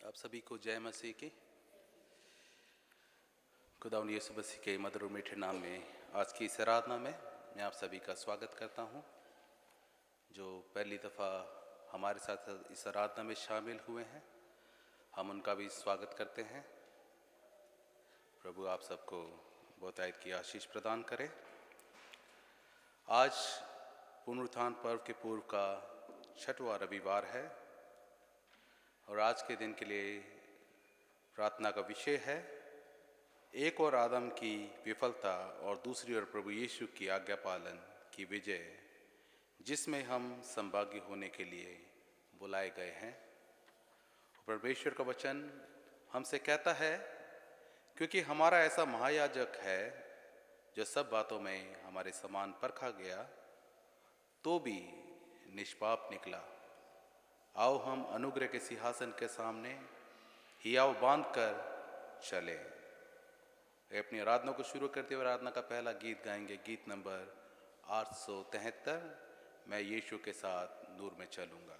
आप सभी को जय मसीह की। खुदावंद यीशु मसीह के मधुर और मीठे नाम में आज की इस आराधना में मैं आप सभी का स्वागत करता हूं। जो पहली दफ़ा हमारे साथ इस आराधना में शामिल हुए हैं, हम उनका भी स्वागत करते हैं। प्रभु आप सबको बहुतायत की आशीष प्रदान करे। आज पुनरुत्थान पर्व के पूर्व का 6वां रविवार है और आज के दिन के लिए प्रार्थना का विषय है एक और आदम की विफलता और दूसरी ओर प्रभु यीशु की आज्ञा पालन की विजय, जिसमें हम संभागी होने के लिए बुलाए गए हैं। परमेश्वर का वचन हमसे कहता है, क्योंकि हमारा ऐसा महायाजक है जो सब बातों में हमारे समान परखा गया तो भी निष्पाप निकला। आओ हम अनुग्रह के सिंहासन के सामने हियाव बांध कर चले। अपनी आराधना को शुरू करते हुए आराधना का पहला गीत गाएंगे, गीत नंबर 873, मैं यीशु के साथ नूर में चलूंगा।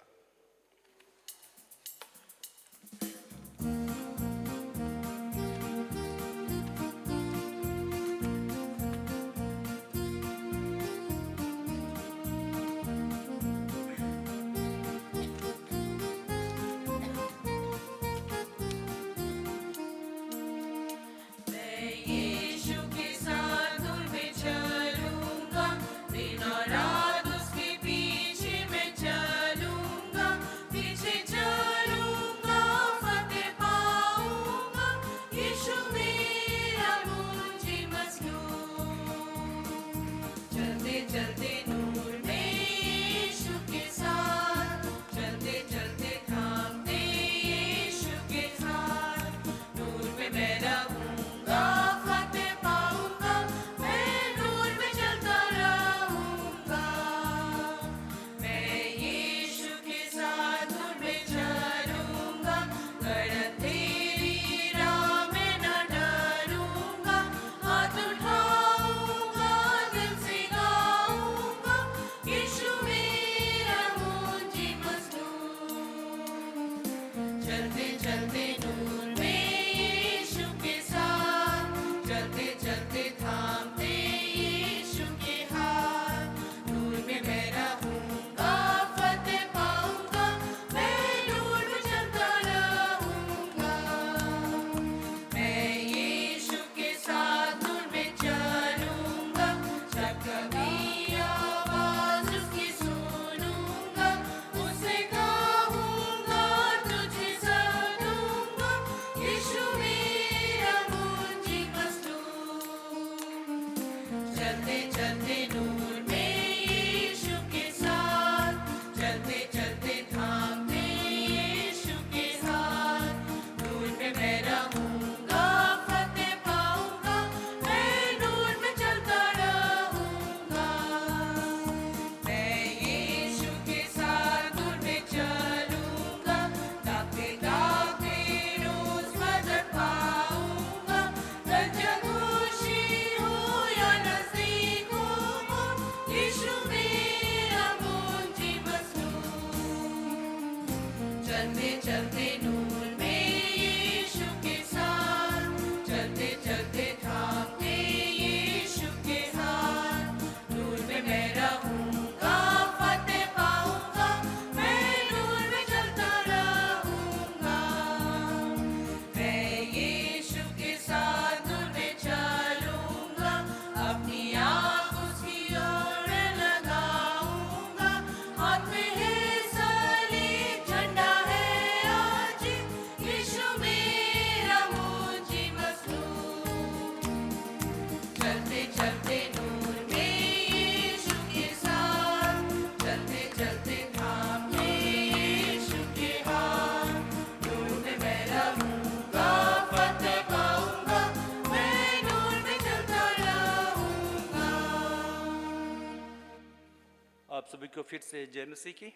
सभी को फिर से जय मसीह की।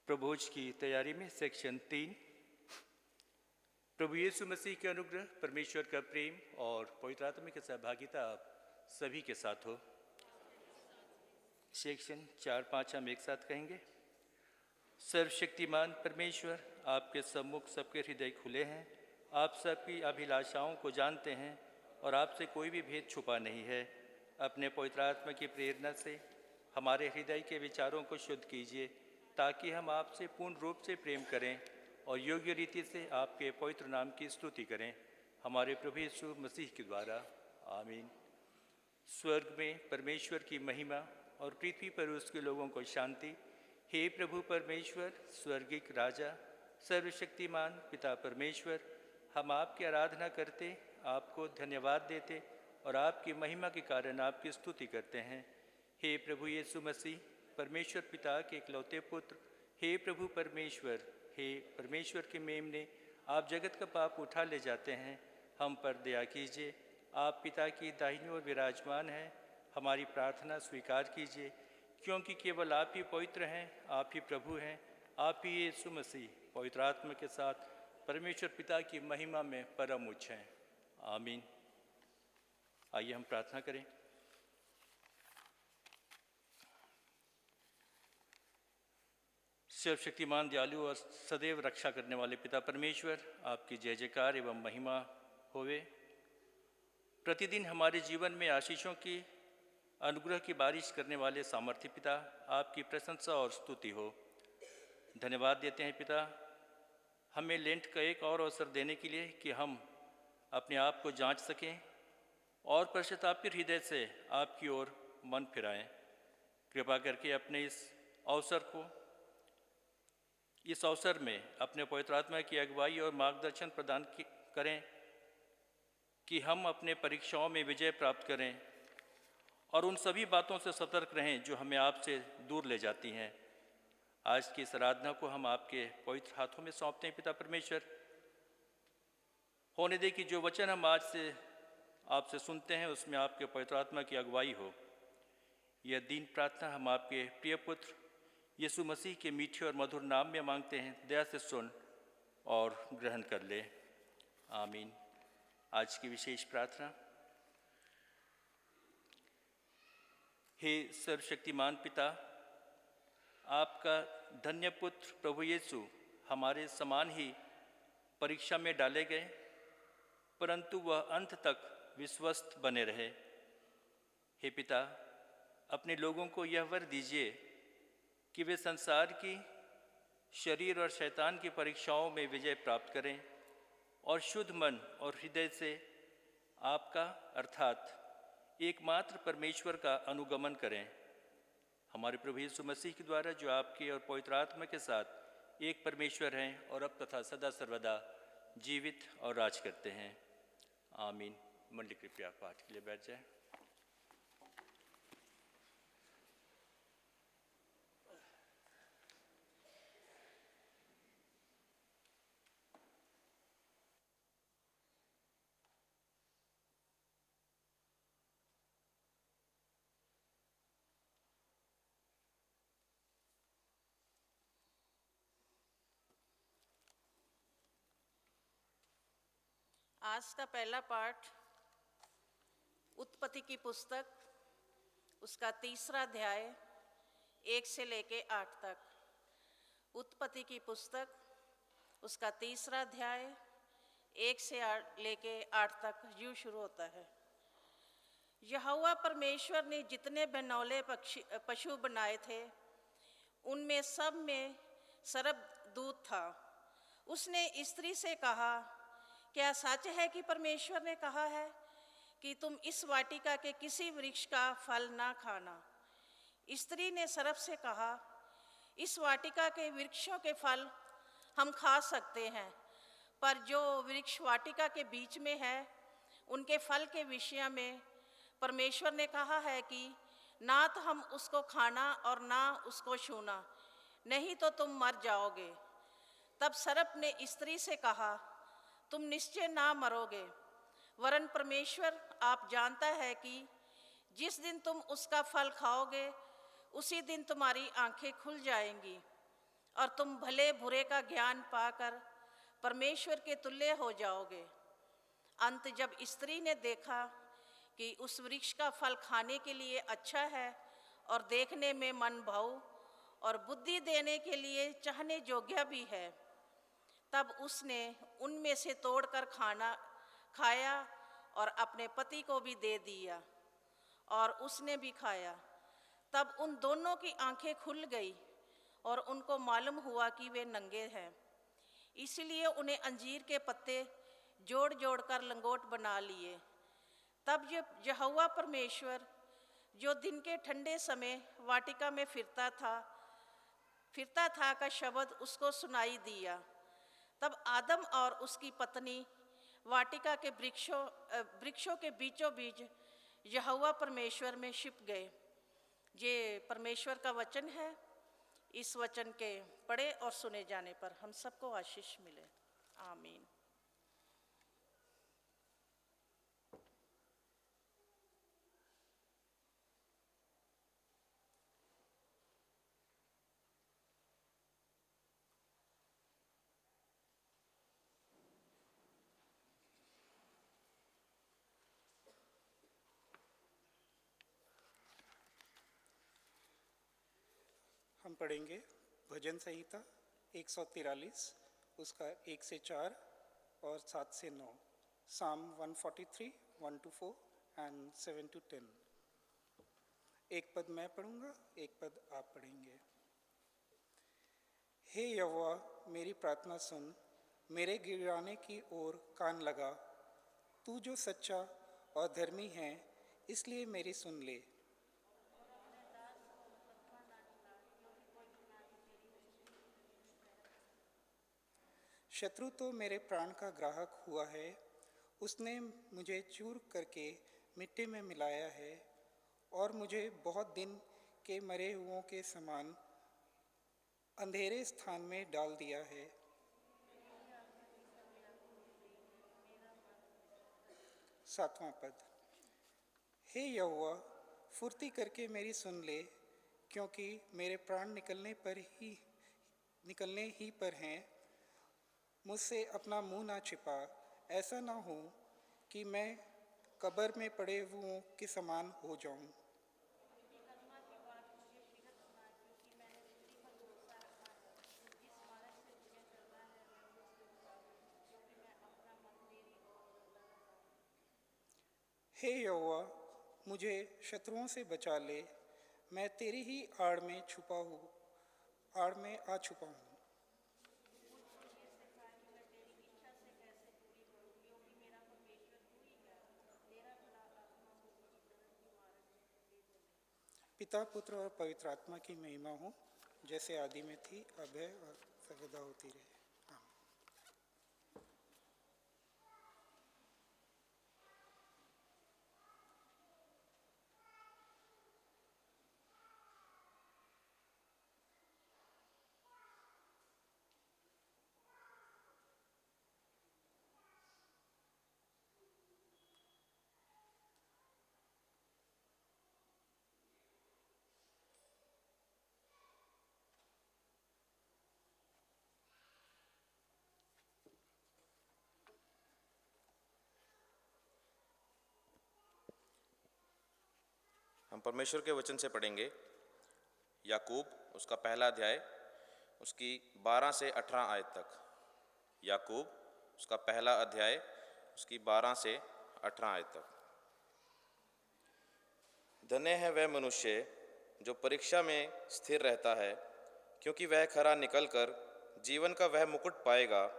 प्रभोज की तैयारी में सेक्शन 3, प्रभु यीशु मसीह के अनुग्रह, परमेश्वर का प्रेम और पवित्र आत्मा की सहभागिता आप सभी के साथ हो। सेक्शन 4-5 हम एक साथ कहेंगे। सर्वशक्तिमान परमेश्वर, आपके सम्मुख सबके हृदय खुले हैं। आप सबकी अभिलाषाओं को जानते हैं और आपसे कोई भी भेद छुपा नहीं है। अपने पवित्र आत्मा की प्रेरणा से हमारे हृदय के विचारों को शुद्ध कीजिए, ताकि हम आपसे पूर्ण रूप से प्रेम करें और योग्य रीति से आपके पवित्र नाम की स्तुति करें, हमारे प्रभु यीशु मसीह के द्वारा। आमीन। स्वर्ग में परमेश्वर की महिमा और पृथ्वी पर उसके लोगों को शांति। हे प्रभु परमेश्वर, स्वर्गिक राजा, सर्वशक्तिमान पिता परमेश्वर, हम आपकी आराधना करते, आपको धन्यवाद देते और आपकी महिमा के कारण आपकी स्तुति करते हैं। हे प्रभु यीशु मसीह, परमेश्वर पिता के इकलौते पुत्र, हे प्रभु परमेश्वर, हे परमेश्वर के मेमने, आप जगत का पाप उठा ले जाते हैं, हम पर दया कीजिए। आप पिता की दाहिनी ओर विराजमान हैं, हमारी प्रार्थना स्वीकार कीजिए, क्योंकि केवल आप ही पवित्र हैं, आप ही प्रभु हैं, आप ही यीशु मसीह पवित्र आत्मा के साथ परमेश्वर पिता की महिमा में परम उच्च हैं। आमीन। आइए हम प्रार्थना करें। सर्वशक्तिमान, दयालु और सदैव रक्षा करने वाले पिता परमेश्वर, आपकी जय जयकार एवं महिमा होवे। प्रतिदिन हमारे जीवन में आशीषों की अनुग्रह की बारिश करने वाले सामर्थ्य पिता, आपकी प्रशंसा और स्तुति हो। धन्यवाद देते हैं पिता, हमें लेंट का एक और अवसर देने के लिए कि हम अपने आप को जांच सकें और पश्चातापी हृदय से आपकी ओर मन फिराएं। कृपा करके अपने इस अवसर में अपने पवित्र आत्मा की अगुवाई और मार्गदर्शन प्रदान करें कि हम अपने परीक्षाओं में विजय प्राप्त करें और उन सभी बातों से सतर्क रहें जो हमें आपसे दूर ले जाती हैं। आज की इस आराधना को हम आपके पवित्र हाथों में सौंपते हैं पिता परमेश्वर। होने दे कि जो वचन हम आज से आपसे सुनते हैं उसमें आपके पवित्र आत्मा की अगुवाई हो। यह दीन प्रार्थना हम आपके प्रिय पुत्र यीशु मसीह के मीठे और मधुर नाम में मांगते हैं। दया से सुन और ग्रहण कर ले। आमीन। आज की विशेष प्रार्थना। हे सर्वशक्तिमान पिता, आपका धन्य पुत्र प्रभु यीशु हमारे समान ही परीक्षा में डाले गए, परंतु वह अंत तक विश्वस्त बने रहे। हे पिता, अपने लोगों को यह वर दीजिए कि वे संसार की, शरीर और शैतान की परीक्षाओं में विजय प्राप्त करें और शुद्ध मन और हृदय से आपका अर्थात एकमात्र परमेश्वर का अनुगमन करें। हमारे प्रभु यीशु मसीह के द्वारा, जो आपके और पवित्र आत्मा के साथ एक परमेश्वर हैं और अब तथा सदा सर्वदा जीवित और राज करते हैं। आमीन। मंडली कृपया पाठ के लिए बैठ जाए। आज का पहला पाठ उत्पत्ति की पुस्तक, उसका 3रा अध्याय 1 से लेके 8 तक। उत्पत्ति की पुस्तक, उसका 3रा अध्याय 1 से लेके 8 तक यूँ शुरू होता है। यहोवा परमेश्वर ने जितने बनौले पशु बनाए थे, उनमें सब में सर्पदूत था। उसने स्त्री से कहा, क्या सच है कि परमेश्वर ने कहा है कि तुम इस वाटिका के किसी वृक्ष का फल ना खाना? स्त्री ने सर्प से कहा, इस वाटिका के वृक्षों के फल हम खा सकते हैं, पर जो वृक्ष वाटिका के बीच में है, उनके फल के विषय में परमेश्वर ने कहा है कि ना तो हम उसको खाना और ना उसको छूना, नहीं तो तुम मर जाओगे। तब सर्प ने स्त्री से कहा, तुम निश्चय ना मरोगे, वरन परमेश्वर आप जानता है कि जिस दिन तुम उसका फल खाओगे, उसी दिन तुम्हारी आंखें खुल जाएंगी और तुम भले बुरे का ज्ञान पाकर परमेश्वर के तुल्य हो जाओगे। अंत जब स्त्री ने देखा कि उस वृक्ष का फल खाने के लिए अच्छा है और देखने में मन भाऊ और बुद्धि देने के लिए चाहने योग्य भी है। तब उसने उनमें से तोड़कर खाया और अपने पति को भी दे दिया और उसने भी खाया। तब उन दोनों की आंखें खुल गई और उनको मालूम हुआ कि वे नंगे हैं। इसलिए उन्हें अंजीर के पत्ते जोड़ जोड़ कर लंगोट बना लिए। तब यहोवा परमेश्वर जो दिन के ठंडे समय वाटिका में फिरता था का शब्द उसको सुनाई दिया। तब आदम और उसकी पत्नी वाटिका के वृक्षों के बीचों बीच यहोवा परमेश्वर में छिप गए। ये परमेश्वर का वचन है। इस वचन के पढ़े और सुने जाने पर हम सबको आशीष मिले। आमीन। हम पढ़ेंगे भजन संहिता 143, उसका 1 से 4 और 7 से 9, Psalm 143, 1 to 4 and 7 to 10। एक पद मैं पढ़ूंगा, एक पद आप पढ़ेंगे। हे यहोवा, मेरी प्रार्थना सुन, मेरे गिड़गिड़ाने की ओर कान लगा। तू जो सच्चा और धर्मी है, इसलिए मेरी सुन ले। शत्रु तो मेरे प्राण का ग्राहक हुआ है, उसने मुझे चूर करके मिट्टी में मिलाया है और मुझे बहुत दिन के मरे हुओं के समान अंधेरे स्थान में डाल दिया है। सातवां पद। हे यहोवा, फुर्ती करके मेरी सुन ले, क्योंकि मेरे प्राण निकलने ही पर हैं। मुझसे अपना मुंह ना छिपा, ऐसा ना हो कि मैं कब्र में पड़े हुओं के समान हो जाऊं। हे यहोवा, मुझे शत्रुओं से बचा ले, मैं तेरी ही आड़ में आ छुपा हूँ। पिता, पुत्र और पवित्र आत्मा की महिमा हो, जैसे आदि में थी, अब है और सर्वदा होती रहे। हम परमेश्वर के वचन से पढ़ेंगे याकूब उसका पहला अध्याय उसकी 12 से 18 आयत तक। याकूब उसका पहला अध्याय उसकी 12 से 18 आयत तक। धन्य है वह मनुष्य जो परीक्षा में स्थिर रहता है, क्योंकि वह खरा निकलकर जीवन का वह मुकुट पाएगा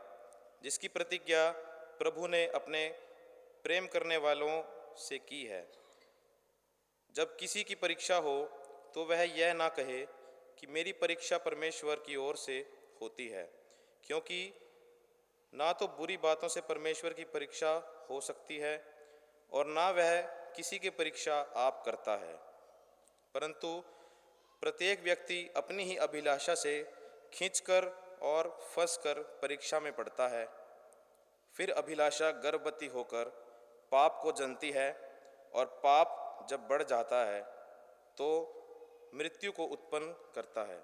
जिसकी प्रतिज्ञा प्रभु ने अपने प्रेम करने वालों से की है। जब किसी की परीक्षा हो तो वह यह ना कहे कि मेरी परीक्षा परमेश्वर की ओर से होती है, क्योंकि ना तो बुरी बातों से परमेश्वर की परीक्षा हो सकती है और ना वह किसी की परीक्षा आप करता है, परंतु प्रत्येक व्यक्ति अपनी ही अभिलाषा से खींचकर और फंसकर परीक्षा में पड़ता है। फिर अभिलाषा गर्भवती होकर पाप को जनती है और पाप जब बढ़ जाता है तो मृत्यु को उत्पन्न करता है।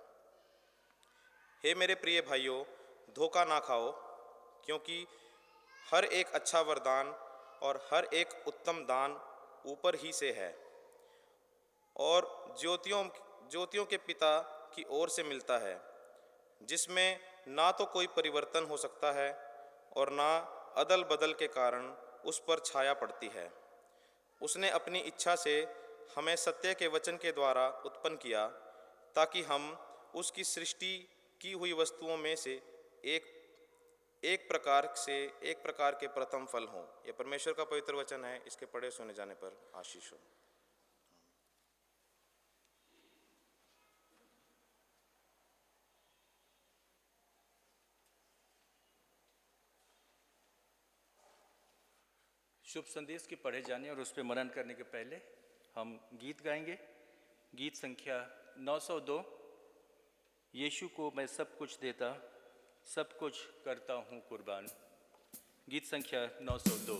हे मेरे प्रिय भाइयों, धोखा ना खाओ, क्योंकि हर एक अच्छा वरदान और हर एक उत्तम दान ऊपर ही से है और ज्योतियों के पिता की ओर से मिलता है, जिसमें ना तो कोई परिवर्तन हो सकता है और ना अदल बदल के कारण उस पर छाया पड़ती है। उसने अपनी इच्छा से हमें सत्य के वचन के द्वारा उत्पन्न किया, ताकि हम उसकी सृष्टि की हुई वस्तुओं में से एक प्रकार के प्रथम फल हों। यह परमेश्वर का पवित्र वचन है। इसके पढ़े सुने जाने पर आशीष हो। शुभ संदेश के पढ़े जाने और उस पर मनन करने के पहले हम गीत गाएंगे। गीत संख्या 902, यीशु को मैं सब कुछ देता, सब कुछ करता हूँ कुर्बान। गीत संख्या 902।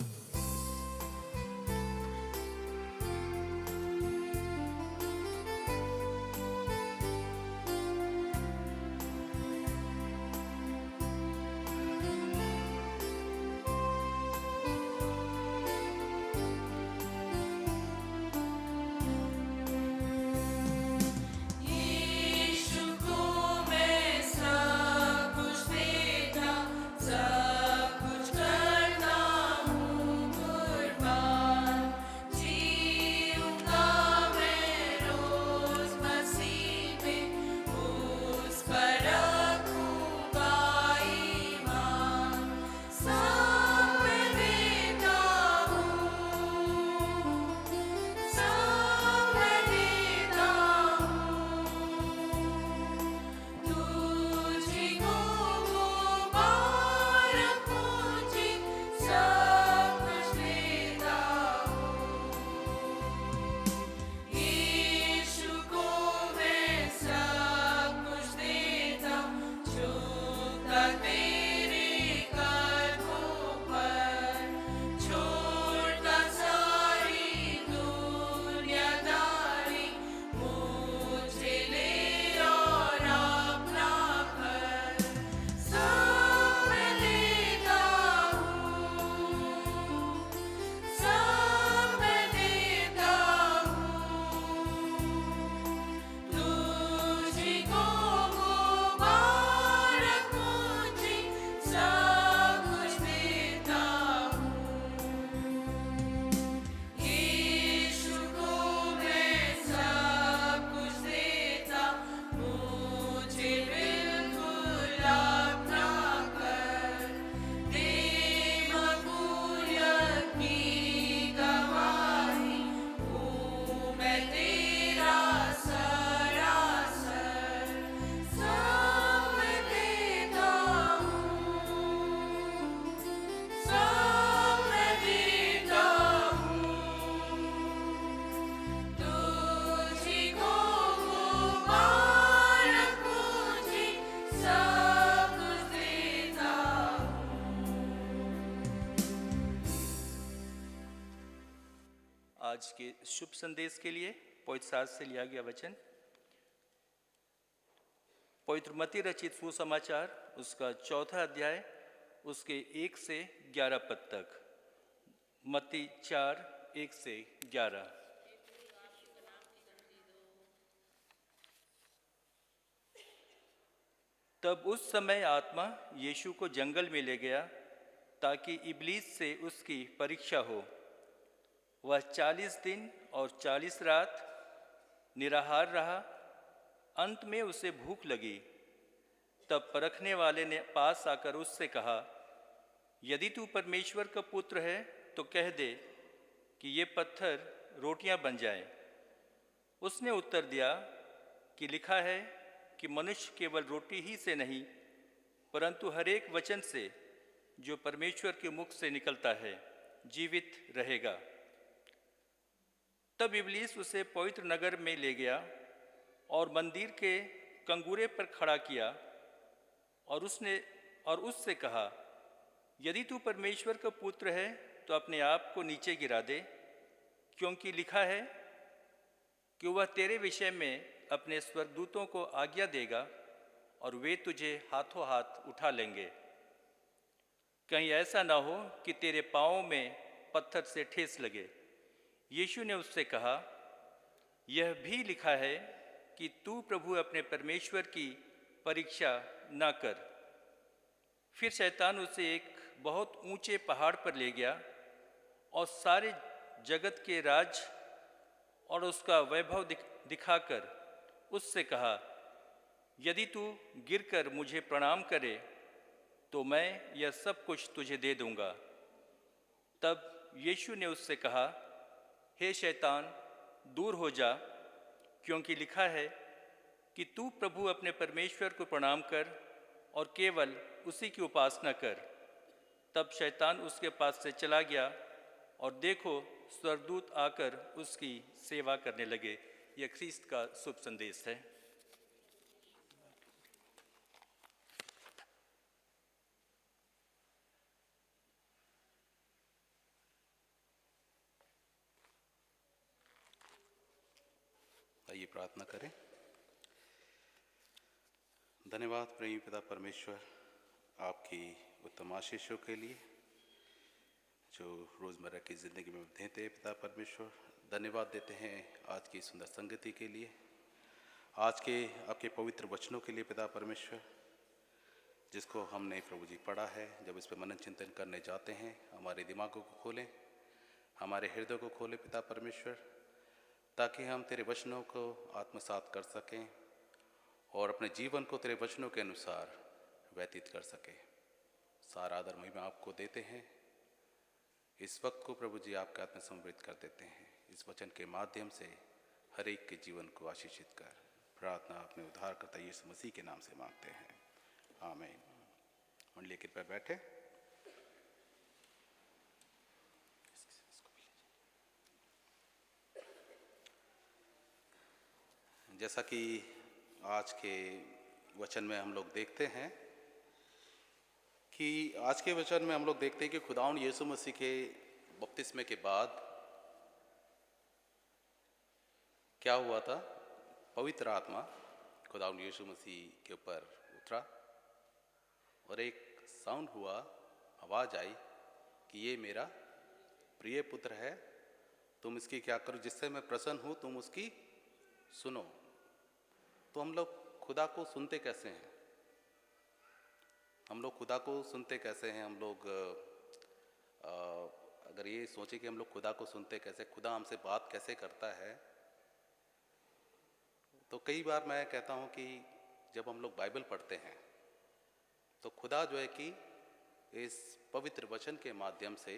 आज के शुभ संदेश के लिए पवित्र शास्त्र से लिया गया वचन पवित्र मत्ती रचित सुसमाचार उसका 4 अध्याय उसके 1 से 11 पद तक। मत्ती 4, 1 से 11। तब उस समय आत्मा यीशु को जंगल में ले गया ताकि इब्लीस से उसकी परीक्षा हो। वह 40 दिन और 40 रात निराहार रहा। अंत में उसे भूख लगी। तब परखने वाले ने पास आकर उससे कहा, यदि तू परमेश्वर का पुत्र है तो कह दे कि ये पत्थर रोटियां बन जाएं। उसने उत्तर दिया कि लिखा है कि मनुष्य केवल रोटी ही से नहीं परंतु हर एक वचन से जो परमेश्वर के मुख से निकलता है जीवित रहेगा। तब इब्लीस उसे पवित्र नगर में ले गया और मंदिर के कंगूरे पर खड़ा किया और उससे कहा, यदि तू परमेश्वर का पुत्र है तो अपने आप को नीचे गिरा दे, क्योंकि लिखा है कि वह तेरे विषय में अपने स्वर्गदूतों को आज्ञा देगा और वे तुझे हाथों हाथ उठा लेंगे। कहीं ऐसा ना हो कि तेरे पाँवों में पत्थर से ठेस लगे। यीशु ने उससे कहा, यह भी लिखा है कि तू प्रभु अपने परमेश्वर की परीक्षा न कर। फिर शैतान उसे एक बहुत ऊंचे पहाड़ पर ले गया और सारे जगत के राज और उसका वैभव दिखाकर उससे कहा, यदि तू गिरकर मुझे प्रणाम करे तो मैं यह सब कुछ तुझे दे दूंगा। तब यीशु ने उससे कहा, हे शैतान, दूर हो जा, क्योंकि लिखा है कि तू प्रभु अपने परमेश्वर को प्रणाम कर और केवल उसी की उपासना कर। तब शैतान उसके पास से चला गया और देखो, स्वर्गदूत आकर उसकी सेवा करने लगे। यह ख्रीस्त का शुभ संदेश है। आइए प्रार्थना करें। धन्यवाद प्रेमी पिता परमेश्वर, आपकी उत्तम आशीषों के लिए जो रोज़मर्रा की ज़िंदगी में देते हैं। पिता परमेश्वर, धन्यवाद देते हैं आज की सुंदर संगति के लिए, आज के आपके पवित्र वचनों के लिए पिता परमेश्वर, जिसको हमने प्रभु जी पढ़ा है। जब इस पर मनन चिंतन करने जाते हैं, हमारे दिमागों को खोलें, हमारे हृदय को खोलें पिता परमेश्वर, ताकि हम तेरे वचनों को आत्मसात कर सकें और अपने जीवन को तेरे वचनों के अनुसार व्यतीत कर सकें। सारा आदर महिमा आपको देते हैं। इस वक्त को प्रभु जी आपके हाथ में समर्पित कर देते हैं। इस वचन के माध्यम से हर एक के जीवन को आशीषित कर, प्रार्थना अपने उद्धारकर्ता यीशु मसीह के नाम से मांगते हैं, आमीन। मंडली कृपया बैठे। जैसा कि आज के वचन में हम लोग देखते हैं कि आज के वचन में हम लोग देखते हैं कि खुदावंद यीशु मसीह के बपतिस्मे के बाद क्या हुआ था। पवित्र आत्मा खुदावंद यीशु मसीह के ऊपर उतरा और एक साउंड हुआ, आवाज़ आई कि ये मेरा प्रिय पुत्र है, तुम इसकी क्या करो, जिससे मैं प्रसन्न हूँ, तुम उसकी सुनो। तो हम लोग खुदा को सुनते कैसे हैं? हम लोग खुदा को सुनते कैसे हैं? हम लोग अगर ये सोचे कि हम लोग खुदा को सुनते कैसे, खुदा हमसे बात कैसे करता है, तो कई बार मैं कहता हूँ कि जब हम लोग बाइबल पढ़ते हैं तो खुदा जो है कि इस पवित्र वचन के माध्यम से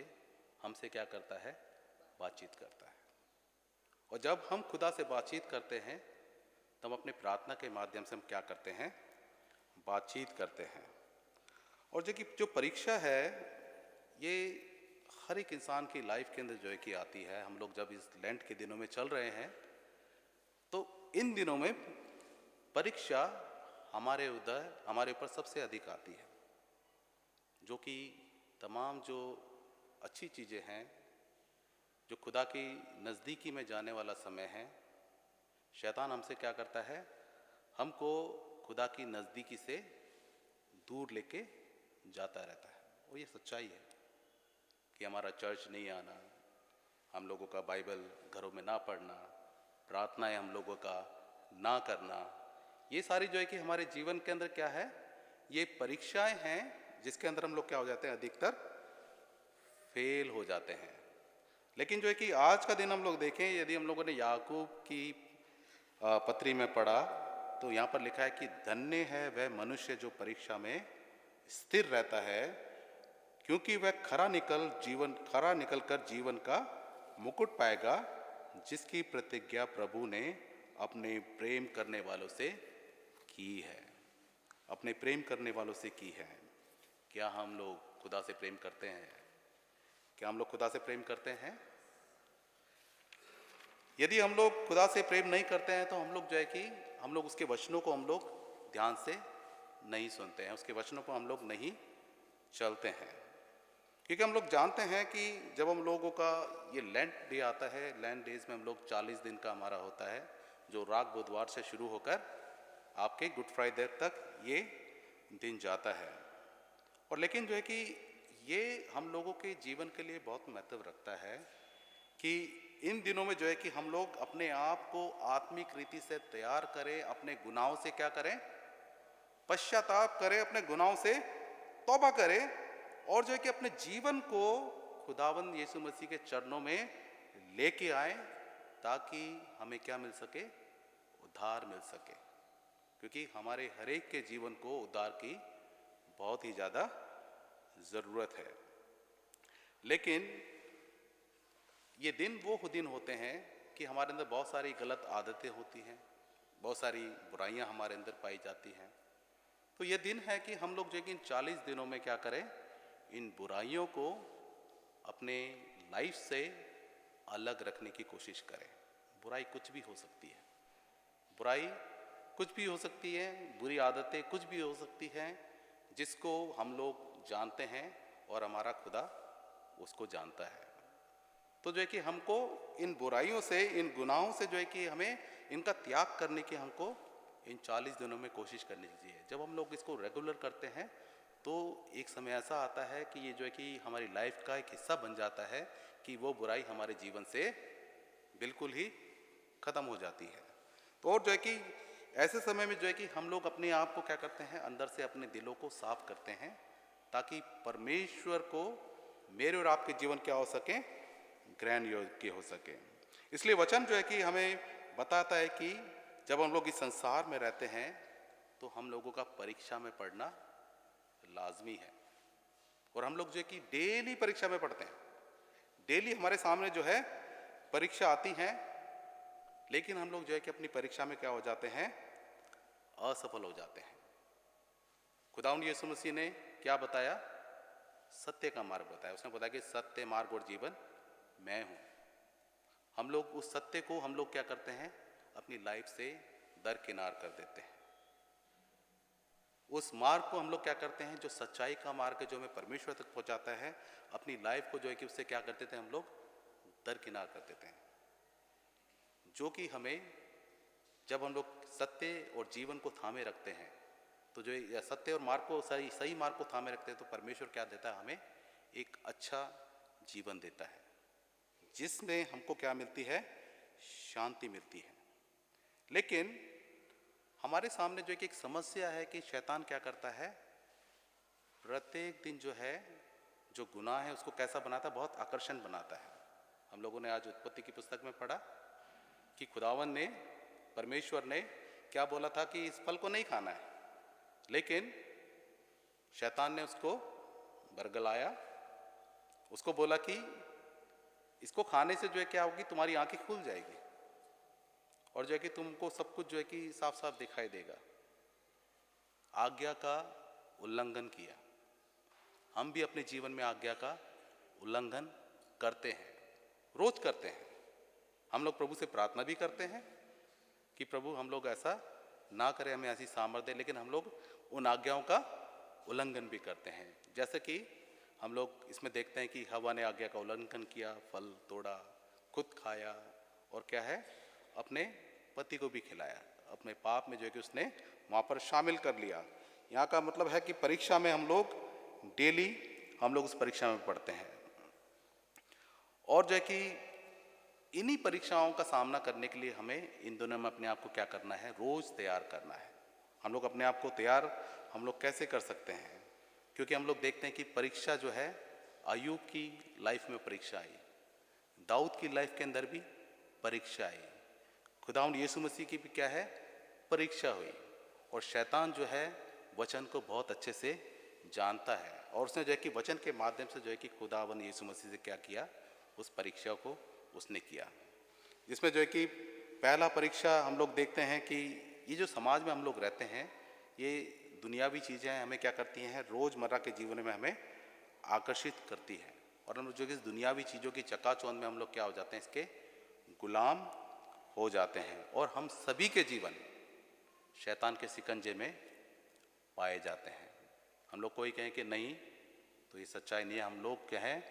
हमसे क्या करता है? बातचीत करता है। और जब हम खुदा से बातचीत करते हैं तब अपने प्रार्थना के माध्यम से हम क्या करते हैं? बातचीत करते हैं। और जो परीक्षा है, ये हर एक इंसान की लाइफ के अंदर जो है कि आती है। हम लोग जब इस लेंट के दिनों में चल रहे हैं तो इन दिनों में परीक्षा हमारे ऊपर सबसे अधिक आती है, जो कि तमाम जो अच्छी चीज़ें हैं, जो खुदा की नज़दीकी में जाने वाला समय है, शैतान हमसे क्या करता है? हमको खुदा की नज़दीकी से दूर लेके जाता रहता है। और ये सच्चाई है कि हमारा चर्च नहीं आना, हम लोगों का बाइबल घरों में ना पढ़ना, प्रार्थनाएं हम लोगों का ना करना, ये सारी जो है कि हमारे जीवन के अंदर क्या है? ये परीक्षाएं हैं जिसके अंदर हम लोग क्या हो जाते हैं? अधिकतर फेल हो जाते हैं। लेकिन जो है कि आज का दिन हम लोग देखें, यदि हम लोगों ने याकूब की पत्री में पढ़ा तो यहाँ पर लिखा है कि धन्य है वह मनुष्य जो परीक्षा में स्थिर रहता है, क्योंकि वह खरा निकल कर जीवन का मुकुट पाएगा, जिसकी प्रतिज्ञा प्रभु ने अपने प्रेम करने वालों से की है। अपने प्रेम करने वालों से की है। क्या हम लोग खुदा से प्रेम करते हैं? क्या हम लोग खुदा से प्रेम करते हैं? यदि हम लोग खुदा से प्रेम नहीं करते हैं तो हम लोग जो है कि हम लोग उसके वचनों को हम लोग ध्यान से नहीं सुनते हैं, उसके वचनों को हम लोग नहीं चलते हैं। क्योंकि हम लोग जानते हैं कि जब हम लोगों का ये लेंट डे आता है, लेंट डेज में हम लोग 40 दिन का हमारा होता है, जो राग बुधवार से शुरू होकर आपके गुड फ्राइडे तक ये दिन जाता है। और लेकिन जो है कि ये हम लोगों के जीवन के लिए बहुत महत्व रखता है कि इन दिनों में जो है कि हम लोग अपने आप को आत्मिक रीति से तैयार करें, अपने गुनाहों से क्या करें, पश्चाताप करें, अपने गुनाहों से तौबा करें, और जो है कि अपने जीवन को खुदावंद यीशु मसीह के चरणों में लेके आए, ताकि हमें क्या मिल सके, उद्धार मिल सके। क्योंकि हमारे हर एक के जीवन को उद्धार की बहुत ही ज़्यादा ज़रूरत है। लेकिन ये दिन वो दिन होते हैं कि हमारे अंदर बहुत सारी गलत आदतें होती हैं, बहुत सारी बुराइयां हमारे अंदर पाई जाती हैं। तो ये दिन है कि हम लोग जो कि इन 40 दिनों में क्या करें, इन बुराइयों को अपने लाइफ से अलग रखने की कोशिश करें। बुराई कुछ भी हो सकती है, बुराई कुछ भी हो सकती है, बुरी आदतें कुछ भी हो सकती हैं, जिसको हम लोग जानते हैं और हमारा खुदा उसको जानता है। तो जो है कि हमको इन बुराइयों से, इन गुनाहों से जो है कि हमें इनका त्याग करने की हमको इन 40 दिनों में कोशिश करनी चाहिए। जब हम लोग इसको रेगुलर करते हैं तो एक समय ऐसा आता है कि ये जो है कि हमारी लाइफ का एक हिस्सा बन जाता है कि वो बुराई हमारे जीवन से बिल्कुल ही ख़त्म हो जाती है। तो और जो है कि ऐसे समय में जो है कि हम लोग अपने आप को क्या करते हैं, अंदर से अपने दिलों को साफ करते हैं, ताकि परमेश्वर को मेरे और आपके जीवन क्या हो सके, ग्रहण योग्य हो सके। इसलिए वचन जो है कि हमें बताता है कि जब हम लोग इस संसार में रहते हैं तो हम लोगों का परीक्षा में पढ़ना लाजमी है। और हम लोग जो है कि डेली परीक्षा में पढ़ते हैं, डेली हमारे सामने जो है परीक्षा आती हैं, लेकिन हम लोग जो है कि अपनी परीक्षा में क्या हो जाते हैं, असफल हो जाते हैं। खुदावंद यीशु मसीह ने क्या बताया, सत्य का मार्ग बताया। उसने बताया कि सत्य, मार्ग और जीवन मैं हूं। हम लोग उस सत्य को हम लोग क्या करते हैं, अपनी लाइफ से दरकिनार कर देते हैं। उस मार्ग को हम लोग क्या करते हैं, जो सच्चाई का मार्ग है, जो हमें परमेश्वर तक पहुंचाता है, अपनी लाइफ को जो है कि उससे क्या कर देते हैं, हम लोग दरकिनार कर देते हैं। जो कि हमें, जब हम लोग सत्य और जीवन को थामे रखते हैं, तो जो या सत्य और मार्ग को सही मार्ग को थामे रखते हैं, तो परमेश्वर क्या देता है, हमें एक अच्छा जीवन देता है, जिसमें हमको क्या मिलती है, शांति मिलती है। लेकिन हमारे सामने जो एक समस्या है कि शैतान क्या करता है, प्रत्येक दिन जो है, जो गुनाह है उसको कैसा बनाता है, बहुत आकर्षण बनाता है। हम लोगों ने आज उत्पत्ति की पुस्तक में पढ़ा कि खुदावन ने, परमेश्वर ने क्या बोला था कि इस फल को नहीं खाना है, लेकिन शैतान ने उसको बरगलाया, उसको बोला कि इसको खाने से जो है क्या होगी, तुम्हारी आंखें खुल जाएगी और जो है कि तुमको सब कुछ जो है कि साफ साफ दिखाई देगा। आज्ञा का उल्लंघन किया। हम भी अपने जीवन में आज्ञा का उल्लंघन करते हैं, रोज करते हैं। हम लोग प्रभु से प्रार्थना भी करते हैं कि प्रभु हम लोग ऐसा ना करें, हमें ऐसी सामर्थ्य दे, लेकिन हम लोग उन आज्ञाओं का उल्लंघन भी करते हैं। जैसे कि हम लोग इसमें देखते हैं कि हवा ने आज्ञा का उल्लंघन किया, फल तोड़ा, खुद खाया और क्या है, अपने पति को भी खिलाया, अपने पाप में जो है कि उसने वहाँ पर शामिल कर लिया। यहाँ का मतलब है कि परीक्षा में हम लोग डेली हम लोग उस परीक्षा में पढ़ते हैं, और जो है कि इन्हीं परीक्षाओं का सामना करने के लिए हमें इन दोनों में अपने आप को क्या करना है, रोज तैयार करना है। हम लोग अपने आप को तैयार हम लोग कैसे कर सकते हैं, क्योंकि हम लोग देखते हैं कि परीक्षा जो है, अय्यूब की लाइफ में परीक्षा आई, दाऊद की लाइफ के अंदर भी परीक्षा आई, खुदावंद यीशु मसीह की भी क्या है, परीक्षा हुई। और शैतान जो है वचन को बहुत अच्छे से जानता है, और उसने जो है कि वचन के माध्यम से जो है कि खुदावंद यीशु मसीह से क्या किया, उस परीक्षा को उसने किया। जिसमें जो है कि पहला परीक्षा हम लोग देखते हैं कि ये जो समाज में हम लोग रहते हैं, ये दुनियावी चीज़ें हमें क्या करती हैं, रोज़मर्रा के जीवन में हमें आकर्षित करती है, और हम लोग जो कि इस दुनियावी चीज़ों की चकाचौंध में हम लोग क्या हो जाते हैं, इसके गुलाम हो जाते हैं, और हम सभी के जीवन शैतान के शिकंजे में पाए जाते हैं। हम लोग कोई कहें कि नहीं, तो ये सच्चाई नहीं है। हम लोग क्या हैं,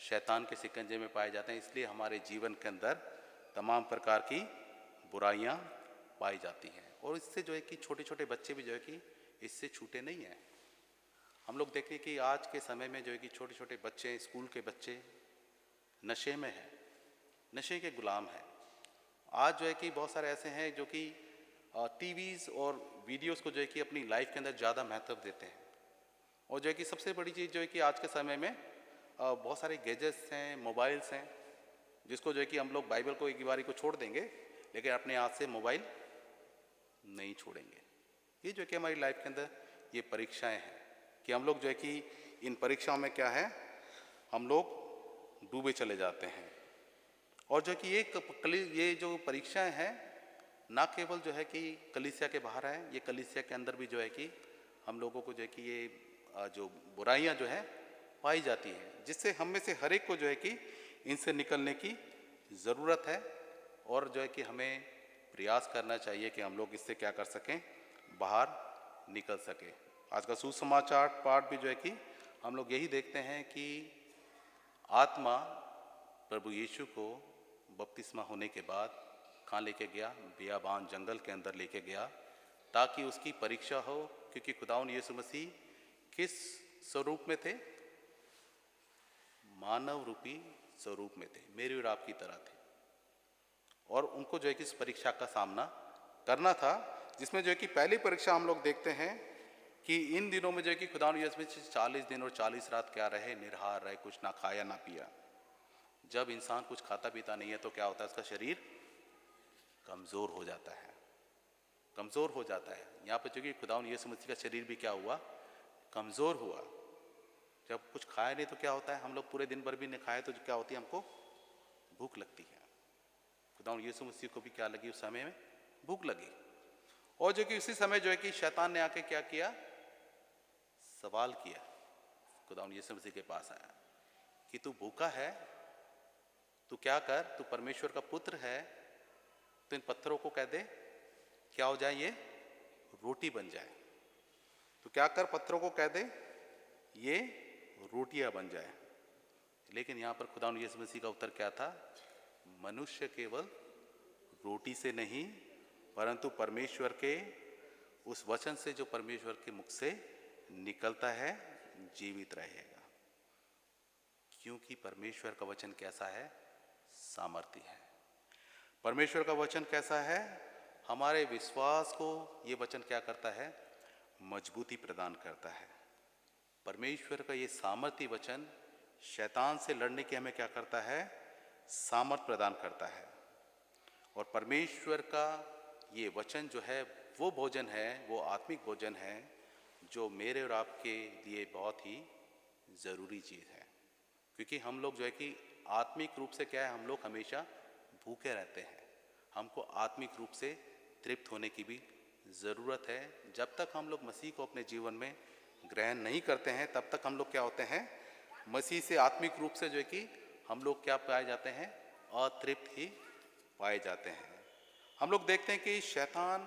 शैतान के शिकंजे में पाए जाते हैं। इसलिए हमारे जीवन के अंदर तमाम प्रकार की बुराइयां पाई जाती हैं, और इससे जो है कि छोटे छोटे बच्चे भी जो है कि इससे छूटे नहीं हैं। हम लोग देखते हैं कि आज के समय में जो है कि छोटे छोटे बच्चे, स्कूल के बच्चे नशे में हैं, नशे के गुलाम हैं। आज जो है कि बहुत सारे ऐसे हैं जो कि टीवीज़ और वीडियोस को जो है कि अपनी लाइफ के अंदर ज़्यादा महत्व देते हैं। और जो है कि सबसे बड़ी चीज़ जो है कि आज के समय में बहुत सारे गैजेट्स हैं, मोबाइल्स हैं, जिसको जो है कि हम लोग बाइबल को एक बारी को छोड़ देंगे लेकिन अपने हाथ से मोबाइल नहीं छोड़ेंगे। ये जो है कि हमारी लाइफ के अंदर ये परीक्षाएं हैं कि हम लोग जो है कि इन परीक्षाओं में क्या है, हम लोग डूबे चले जाते हैं। और जो कि ये जो परीक्षाएं हैं ना केवल जो है कि कलीसिया के बाहर है, ये कलीसिया के अंदर भी जो है कि हम लोगों को जो है कि ये जो बुराइयां जो है पाई जाती हैं, जिससे हम में से हर एक को जो है कि इनसे निकलने की ज़रूरत है। और जो है कि हमें प्रयास करना चाहिए कि हम लोग इससे क्या कर सकें, बाहर निकल सकें। आज का सुसमाचार पाठ भी जो है कि हम लोग यही देखते हैं कि आत्मा प्रभु यीशु को बपतिस्मा होने के बाद कहाँ लेके गया, बियाबान जंगल के अंदर लेके गया ताकि उसकी परीक्षा हो, क्योंकि खुदावंद यीशु मसीह किस स्वरूप में थे, मानव रूपी स्वरूप में थे, मेरी और आपकी तरह थे। और उनको जो है कि इस परीक्षा का सामना करना था, जिसमें जो है कि पहली परीक्षा हम लोग देखते हैं कि इन दिनों में जो है कि खुदावंद यीशु मसीह 40 दिन और 40 रात क्या रहे, निराहार रहे, कुछ ना खाया ना पिया। जब इंसान कुछ खाता पीता नहीं है तो क्या होता है, उसका शरीर कमज़ोर हो जाता है, कमज़ोर हो जाता है। यहाँ पर जो कि खुदावंद यीशु मसीह का शरीर भी क्या हुआ, कमज़ोर हुआ। जब कुछ खाया नहीं तो क्या होता है, हम लोग पूरे दिन भर भी नहीं खाए तो क्या होती है, हमको भूख लगती है। खुदावंद यीशु मसीह को भी क्या लगी, उस समय में भूख लगी। और जो कि उसी समय जो है कि शैतान ने आके क्या किया, सवाल किया, खुदावंद यीशु मसीह के पास आया कि तू भूखा है, तू क्या कर, तू परमेश्वर का पुत्र है तो इन पत्थरों को कह दे क्या हो जाए, ये रोटी बन जाए। तो क्या कर, पत्थरों को कह दे ये रोटियां बन जाए। लेकिन यहाँ पर खुदावंद यीशु मसीह का उत्तर क्या था, मनुष्य केवल रोटी से नहीं परंतु परमेश्वर के उस वचन से जो परमेश्वर के मुख से निकलता है जीवित रहेगा। क्योंकि परमेश्वर का वचन कैसा है, सामर्थी है। परमेश्वर का वचन कैसा है, हमारे विश्वास को ये वचन क्या करता है, मजबूती प्रदान करता है। परमेश्वर का ये सामर्थी वचन शैतान से लड़ने की हमें क्या करता है, सामर्थ प्रदान करता है। और परमेश्वर का ये वचन जो है वो भोजन है, वो आत्मिक भोजन है जो मेरे और आपके लिए बहुत ही ज़रूरी चीज़ है। क्योंकि हम लोग जो है कि आत्मिक रूप से क्या है, हम लोग हमेशा भूखे रहते हैं। हमको आत्मिक रूप से तृप्त होने की भी ज़रूरत है। जब तक हम लोग मसीह को अपने जीवन में ग्रहण नहीं करते हैं तब तक हम लोग क्या होते हैं, मसीह से आत्मिक रूप से जो है कि हम लोग क्या पाए जाते हैं, अतृप्त ही पाए जाते हैं। हम लोग देखते हैं कि शैतान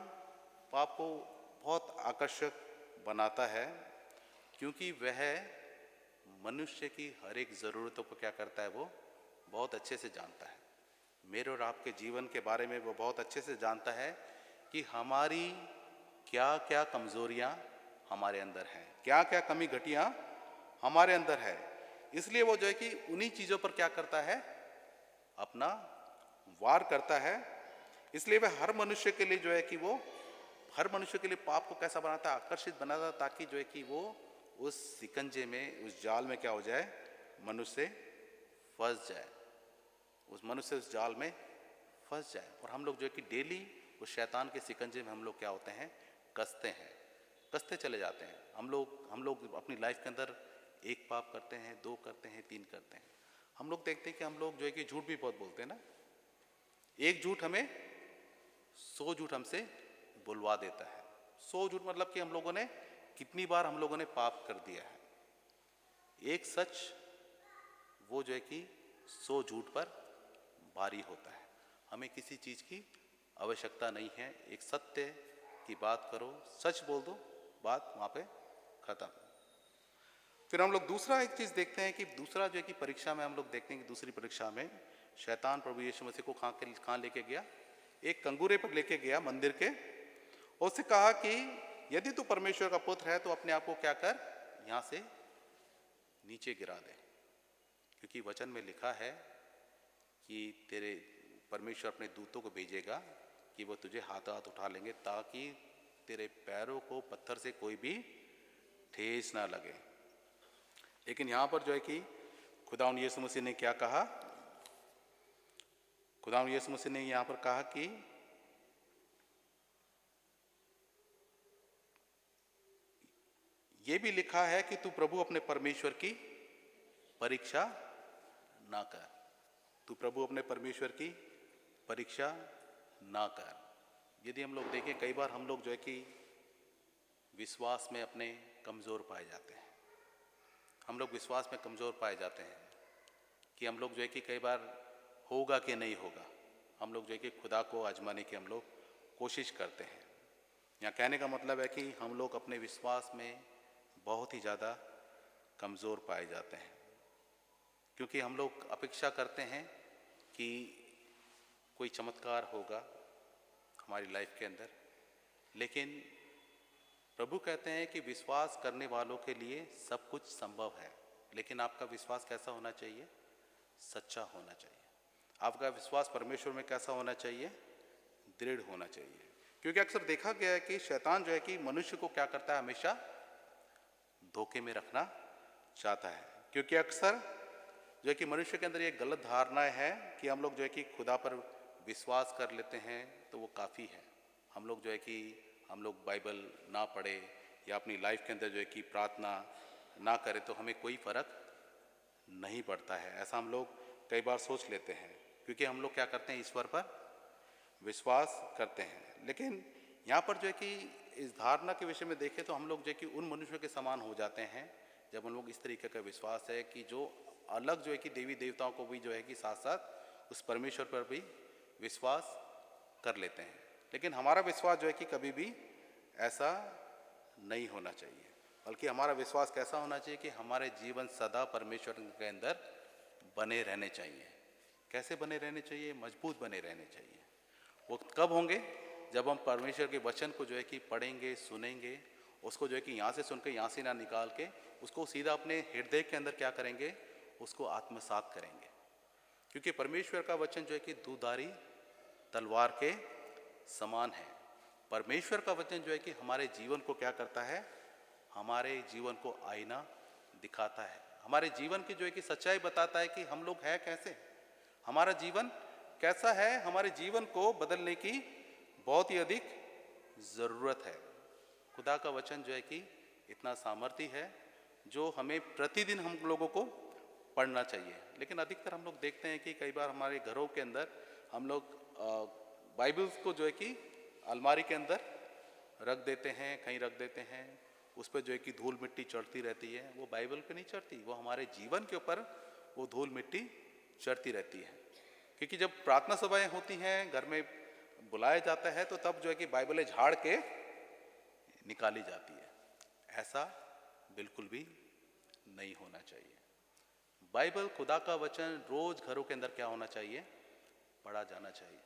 पाप को बहुत आकर्षक बनाता है क्योंकि वह मनुष्य की हर एक ज़रूरतों को क्या करता है, वो बहुत अच्छे से जानता है। मेरे और आपके जीवन के बारे में वो बहुत अच्छे से जानता है कि हमारी क्या क्या कमज़ोरियाँ हमारे अंदर हैं, क्या क्या कमी घटियाँ हमारे अंदर है। इसलिए वो जो है कि उन्हीं चीज़ों पर क्या करता है, अपना वार करता है। इसलिए वह हर मनुष्य के लिए जो है कि वो हर मनुष्य के लिए पाप को कैसा बनाता है, आकर्षित बनाता है, ताकि जो है कि वो उस सिकंजे में, उस जाल में क्या हो जाए, मनुष्य फंस जाए, उस मनुष्य उस जाल में फंस जाए। और हम लोग जो है कि डेली उस शैतान के सिकंजे में हम लोग क्या होते हैं, कसते चले जाते हैं। हम लोग अपनी लाइफ के अंदर एक पाप करते हैं, 2 करते हैं, 3 करते हैं। हम लोग देखते हैं कि हम लोग जो है कि झूठ भी बहुत बोलते हैं ना। एक झूठ हमें 100 झूठ हमसे बुलवा देता है। 100 झूठ मतलब कि हम लोगों ने कितनी बार हम लोगों ने पाप कर दिया है। एक सच वो जो है कि 100 झूठ पर भारी होता है। हमें किसी चीज़ की आवश्यकता नहीं है। एक सत्य की बात करो, सच बोल दो, बात वहाँ पे खत्म। फिर हम लोग दूसरा एक चीज़ देखते हैं कि दूसरा जो है कि परीक्षा में हम लोग देखते हैं कि दूसरी परीक्षा में शैतान प्रभु यीशु मसीह को कहाँ लेके गया, एक कंगूरे पर लेके गया मंदिर के, और उससे कहा कि यदि तू परमेश्वर का पुत्र है तो अपने आप को क्या कर, यहाँ से नीचे गिरा दे, क्योंकि वचन में लिखा है कि तेरे परमेश्वर अपने दूतों को भेजेगा कि वो तुझे हाथ हाथ उठा लेंगे ताकि तेरे पैरों को पत्थर से कोई भी ठेस ना लगे। लेकिन यहाँ पर जो है कि खुदावंद यीशु मसीह ने क्या कहा? खुदावंद यीशु मसीह ने यहाँ पर कहा कि ये भी लिखा है कि तू प्रभु अपने परमेश्वर की परीक्षा ना कर। तू प्रभु अपने परमेश्वर की परीक्षा ना कर। यदि हम लोग देखें, कई बार हम लोग जो है कि विश्वास में अपने कमज़ोर पाए जाते हैं। हम लोग विश्वास में कमज़ोर पाए जाते हैं कि हम लोग जो है कि कई बार होगा कि नहीं होगा, हम लोग जो है कि खुदा को आजमाने की हम लोग कोशिश करते हैं। यहाँ कहने का मतलब है कि हम लोग अपने विश्वास में बहुत ही ज़्यादा कमज़ोर पाए जाते हैं, क्योंकि हम लोग अपेक्षा करते हैं कि कोई चमत्कार होगा हमारी लाइफ के अंदर। लेकिन प्रभु कहते हैं कि विश्वास करने वालों के लिए सब कुछ संभव है, लेकिन आपका विश्वास कैसा होना चाहिए? सच्चा होना चाहिए। आपका विश्वास परमेश्वर में कैसा होना चाहिए? दृढ़ होना चाहिए। क्योंकि अक्सर देखा गया है कि शैतान जो है कि मनुष्य को क्या करता है? हमेशा धोखे में रखना चाहता है। क्योंकि अक्सर जो है कि मनुष्य के अंदर ये गलत धारणाएं है कि हम लोग जो है कि खुदा पर विश्वास कर लेते हैं तो वो काफ़ी है। हम लोग जो है कि हम लोग बाइबल ना पढ़े या अपनी लाइफ के अंदर जो है कि प्रार्थना ना करें तो हमें कोई फ़र्क नहीं पड़ता है। ऐसा हम लोग कई बार सोच लेते हैं, क्योंकि हम लोग क्या करते हैं? ईश्वर पर विश्वास करते हैं। लेकिन यहाँ पर जो है कि इस धारणा के विषय में देखें तो हम लोग जो है कि उन मनुष्यों के समान हो जाते हैं जब हम लोग इस तरीके का विश्वास है कि जो अलग जो है कि देवी देवताओं को भी जो है कि साथ साथ उस परमेश्वर पर भी विश्वास कर लेते हैं। लेकिन हमारा विश्वास जो है कि कभी भी ऐसा नहीं होना चाहिए, बल्कि हमारा विश्वास कैसा होना चाहिए कि हमारे जीवन सदा परमेश्वर के अंदर बने रहने चाहिए। कैसे बने रहने चाहिए? मजबूत बने रहने चाहिए। वो कब होंगे? जब हम परमेश्वर के वचन को जो है कि पढ़ेंगे, सुनेंगे, उसको जो है कि यहाँ से सुन के यहाँ से ना निकाल के उसको सीधा अपने हृदय के अंदर क्या करेंगे? उसको आत्मसात करेंगे। क्योंकि परमेश्वर का वचन जो है कि दूधारी तलवार के समान है। परमेश्वर का वचन जो है कि हमारे जीवन को क्या करता है? हमारे जीवन को आईना दिखाता है। हमारे जीवन की जो है कि सच्चाई बताता है कि हम लोग हैं कैसे, हमारा जीवन कैसा है। हमारे जीवन को बदलने की बहुत ही अधिक ज़रूरत है। खुदा का वचन जो है कि इतना सामर्थ्य है जो हमें प्रतिदिन हम लोगों को पढ़ना चाहिए। लेकिन अधिकतर हम लोग देखते हैं कि कई बार हमारे घरों के अंदर हम लोग बाइबल्स को जो है कि अलमारी के अंदर रख देते हैं, कहीं रख देते हैं, उस पर जो है कि धूल मिट्टी चढ़ती रहती है। वो बाइबल पे नहीं चढ़ती, वो हमारे जीवन के ऊपर वो धूल मिट्टी चढ़ती रहती है। क्योंकि जब प्रार्थना सभाएं होती हैं, घर में बुलाया जाता है, तो तब जो है कि बाइबलें झाड़ के निकाली जाती है। ऐसा बिल्कुल भी नहीं होना चाहिए। बाइबल, खुदा का वचन रोज घरों के अंदर क्या होना चाहिए? पढ़ा जाना चाहिए।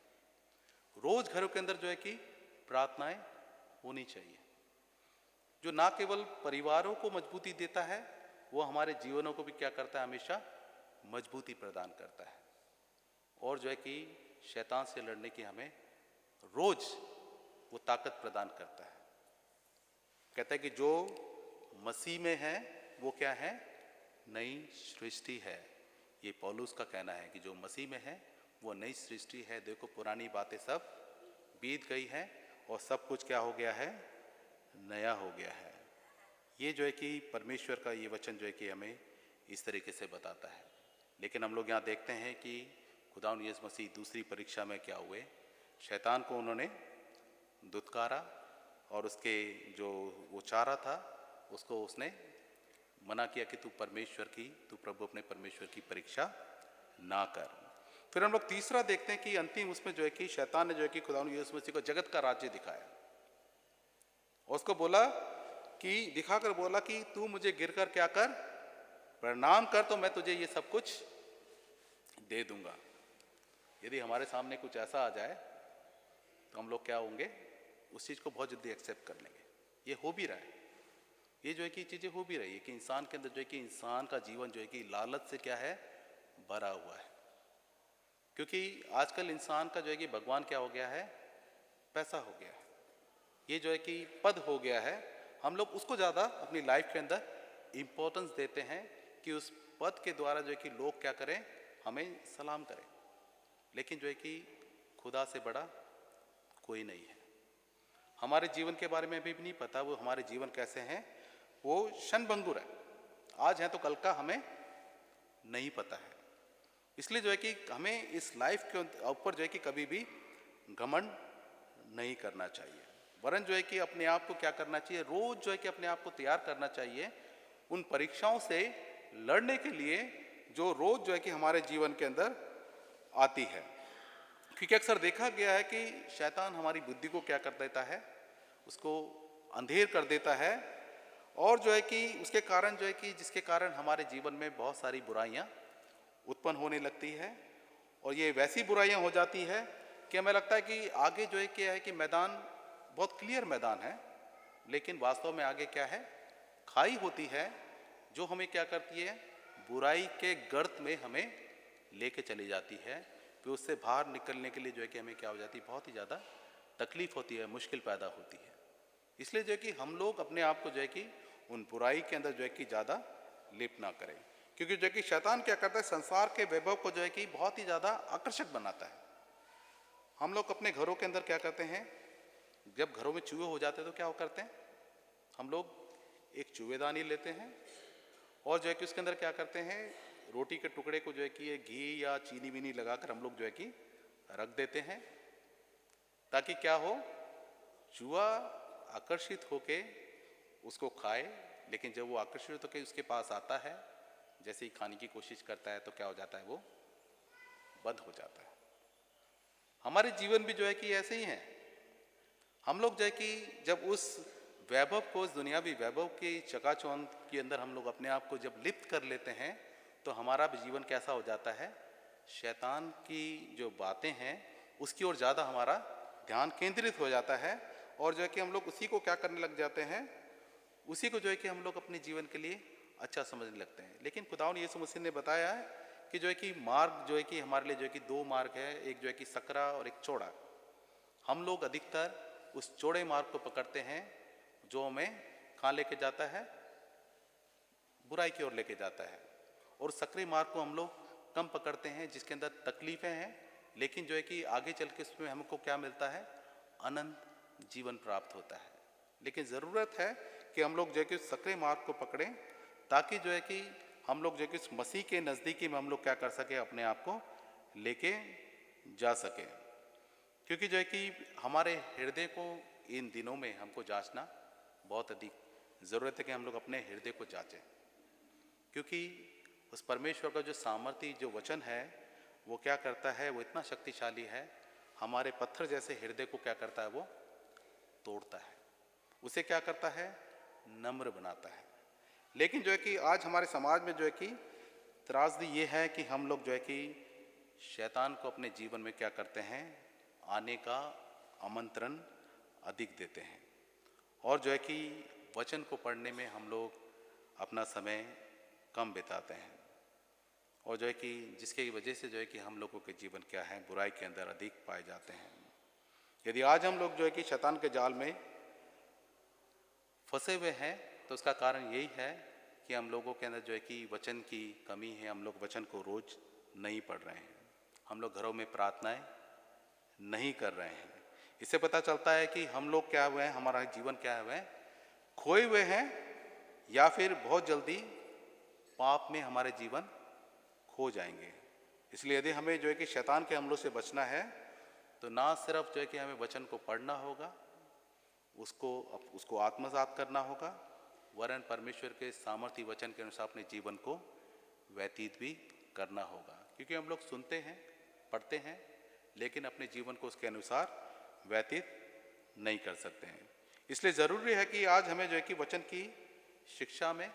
रोज घरों के अंदर जो है कि प्रार्थनाएं होनी चाहिए, जो ना केवल परिवारों को मजबूती देता है, वो हमारे जीवनों को भी क्या करता है? हमेशा मजबूती प्रदान करता है। और जो है कि शैतान से लड़ने की हमें रोज वो ताकत प्रदान करता है। कहता है कि जो मसीह में है वो क्या है? नई सृष्टि है। ये पौलुस का कहना है कि जो मसीह में है वो नई सृष्टि है। देखो, पुरानी बातें सब बीत गई हैं और सब कुछ क्या हो गया है? नया हो गया है। ये जो है कि परमेश्वर का ये वचन जो है कि हमें इस तरीके से बताता है। लेकिन हम लोग यहाँ देखते हैं कि खुदावंद यीशु मसीह दूसरी परीक्षा में क्या हुए? शैतान को उन्होंने दुत्कारा और उसके जो वो चारा था उसको उसने मना किया कि तू प्रभु अपने परमेश्वर की परीक्षा ना कर। फिर हम लोग तीसरा देखते हैं कि अंतिम उसमें जो है कि शैतान ने जो है कि खुदावंद यीशु मसीह को जगत का राज्य दिखाया। उसको बोला कि दिखाकर बोला कि तू मुझे गिरकर क्या कर? प्रणाम कर, तो मैं तुझे ये सब कुछ दे दूंगा। यदि हमारे सामने कुछ ऐसा आ जाए तो हम लोग क्या होंगे? उस चीज़ को बहुत जल्दी एक्सेप्ट कर लेंगे। ये हो भी रहा है, ये जो है कि चीज़ें हो भी रही है कि इंसान के अंदर जो है कि इंसान का जीवन जो है कि लालच से क्या है? भरा हुआ है। क्योंकि आजकल इंसान का जो है कि भगवान क्या हो गया है, पैसा हो गया है, ये जो है कि पद हो गया है। हम लोग उसको ज़्यादा अपनी लाइफ के अंदर इम्पोर्टेंस देते हैं कि उस पद के द्वारा जो है कि लोग क्या करें, हमें सलाम करें। लेकिन जो है कि खुदा से बड़ा कोई नहीं है। हमारे जीवन के बारे में भी नहीं पता वो हमारे जीवन कैसे हैं, वो क्षणभंगुर है, आज है तो कल का हमें नहीं पता है। इसलिए जो है कि हमें इस लाइफ के ऊपर जो है कि कभी भी घमंड नहीं करना चाहिए, वरन जो है कि अपने आप को क्या करना चाहिए, रोज जो है कि अपने आप को तैयार करना चाहिए उन परीक्षाओं से लड़ने के लिए जो रोज जो है कि हमारे जीवन के अंदर आती है। क्योंकि अक्सर देखा गया है कि शैतान हमारी बुद्धि को क्या कर देता है, उसको अंधेर कर देता है, और जो है कि उसके कारण जो है कि जिसके कारण हमारे जीवन में बहुत सारी बुराइयां उत्पन्न होने लगती है। और ये वैसी बुराइयां हो जाती है कि हमें लगता है कि आगे जो है क्या है कि मैदान बहुत क्लियर मैदान है, लेकिन वास्तव में आगे क्या है, खाई होती है जो हमें क्या करती है, बुराई के गर्त में हमें लेके चली जाती है। फिर उससे बाहर निकलने के लिए जो है कि हमें क्या हो जाती है, बहुत ही ज़्यादा तकलीफ होती है, मुश्किल पैदा होती है। इसलिए जो है कि हम लोग अपने आप को जो है कि उन बुराई के अंदर जो है कि ज़्यादा लिप्त ना करें, क्योंकि जो है कि शैतान क्या करता है, संसार के वैभव को जो है कि बहुत ही ज़्यादा आकर्षक बनाता है। हम लोग अपने घरों के अंदर क्या करते हैं, जब घरों में चूहे हो जाते हैं तो क्या करते हैं, हम लोग एक चूहेदानी लेते हैं और जो है कि उसके अंदर क्या करते हैं, रोटी के टुकड़े को जो है कि घी या चीनी बीनी लगाकर हम लोग जो है कि रख देते हैं, ताकि क्या हो, चूहा आकर्षित होके उसको खाए। लेकिन जब वो आकर्षित होकर उसके पास आता है, जैसे ही खाने की कोशिश करता है तो क्या हो जाता है, वो बंद हो जाता है। हमारे जीवन भी जो है कि ऐसे ही है। हम लोग जो है कि जब उस वैभव को, उस दुनियावी वैभव की चकाचौंध के अंदर हम लोग अपने आप को जब लिप्त कर लेते हैं, तो हमारा भी जीवन कैसा हो जाता है, शैतान की जो बातें हैं उसकी ओर ज़्यादा हमारा ध्यान केंद्रित हो जाता है, और जो है कि हम लोग उसी को क्या करने लग जाते हैं, उसी को जो है कि हम लोग अपने जीवन के लिए अच्छा समझने लगते हैं। लेकिन खुदावंद यीशु मसीह ने बताया है कि जो है कि मार्ग जो है कि हमारे लिए जो है कि दो मार्ग है, एक जो है कि सकरा और एक चौड़ा। हम लोग अधिकतर उस चौड़े मार्ग को पकड़ते हैं जो हमें कहाँ लेके जाता है, बुराई की ओर लेके जाता है, और सकरे मार्ग को हम लोग कम पकड़ते हैं जिसके अंदर तकलीफें हैं, लेकिन जो है कि आगे चल के उसमें हमको क्या मिलता है, अनंत जीवन प्राप्त होता है। लेकिन ज़रूरत है कि हम लोग जो है कि सकरे मार्ग को पकड़ें, ताकि जो है कि हम लोग जो है कि उस मसीह के नज़दीकी में हम लोग क्या कर सके, अपने आप को लेके जा सके। क्योंकि जो है कि हमारे हृदय को इन दिनों में हमको जांचना बहुत अधिक ज़रूरत है कि हम लोग अपने हृदय को जांचें, क्योंकि उस परमेश्वर का जो सामर्थ्य, जो वचन है, वो क्या करता है, वो इतना शक्तिशाली है, हमारे पत्थर जैसे हृदय को क्या करता है, वो तोड़ता है, उसे क्या करता है, नम्र बनाता है। लेकिन जो है कि आज हमारे समाज में जो है कि त्रासदी ये है कि हम लोग जो है कि शैतान को अपने जीवन में क्या करते हैं, आने का आमंत्रण अधिक देते हैं, और जो है कि वचन को पढ़ने में हम लोग अपना समय कम बिताते हैं, और जो है कि जिसकी वजह से जो है कि हम लोगों के जीवन क्या है, बुराई के अंदर अधिक पाए जाते हैं। यदि आज हम लोग जो है कि शैतान के जाल में फंसे हुए हैं, तो उसका कारण यही है कि हम लोगों के अंदर जो है कि वचन की कमी है। हम लोग वचन को रोज नहीं पढ़ रहे हैं, हम लोग घरों में प्रार्थनाएं नहीं कर रहे हैं। इससे पता चलता है कि हम लोग क्या हुए हैं, हमारा जीवन क्या हुआ है, खोए हुए हैं, या फिर बहुत जल्दी पाप में हमारे जीवन खो जाएंगे। इसलिए यदि हमें जो है कि शैतान के हमलों से बचना है, तो ना सिर्फ जो है कि हमें वचन को पढ़ना होगा, उसको आत्मसात करना होगा, वरन परमेश्वर के सामर्थ्य वचन के अनुसार अपने जीवन को व्यतीत भी करना होगा। क्योंकि हम लोग सुनते हैं, पढ़ते हैं, लेकिन अपने जीवन को उसके अनुसार व्यतीत नहीं कर सकते हैं। इसलिए ज़रूरी है कि आज हमें जो है कि वचन की शिक्षा में,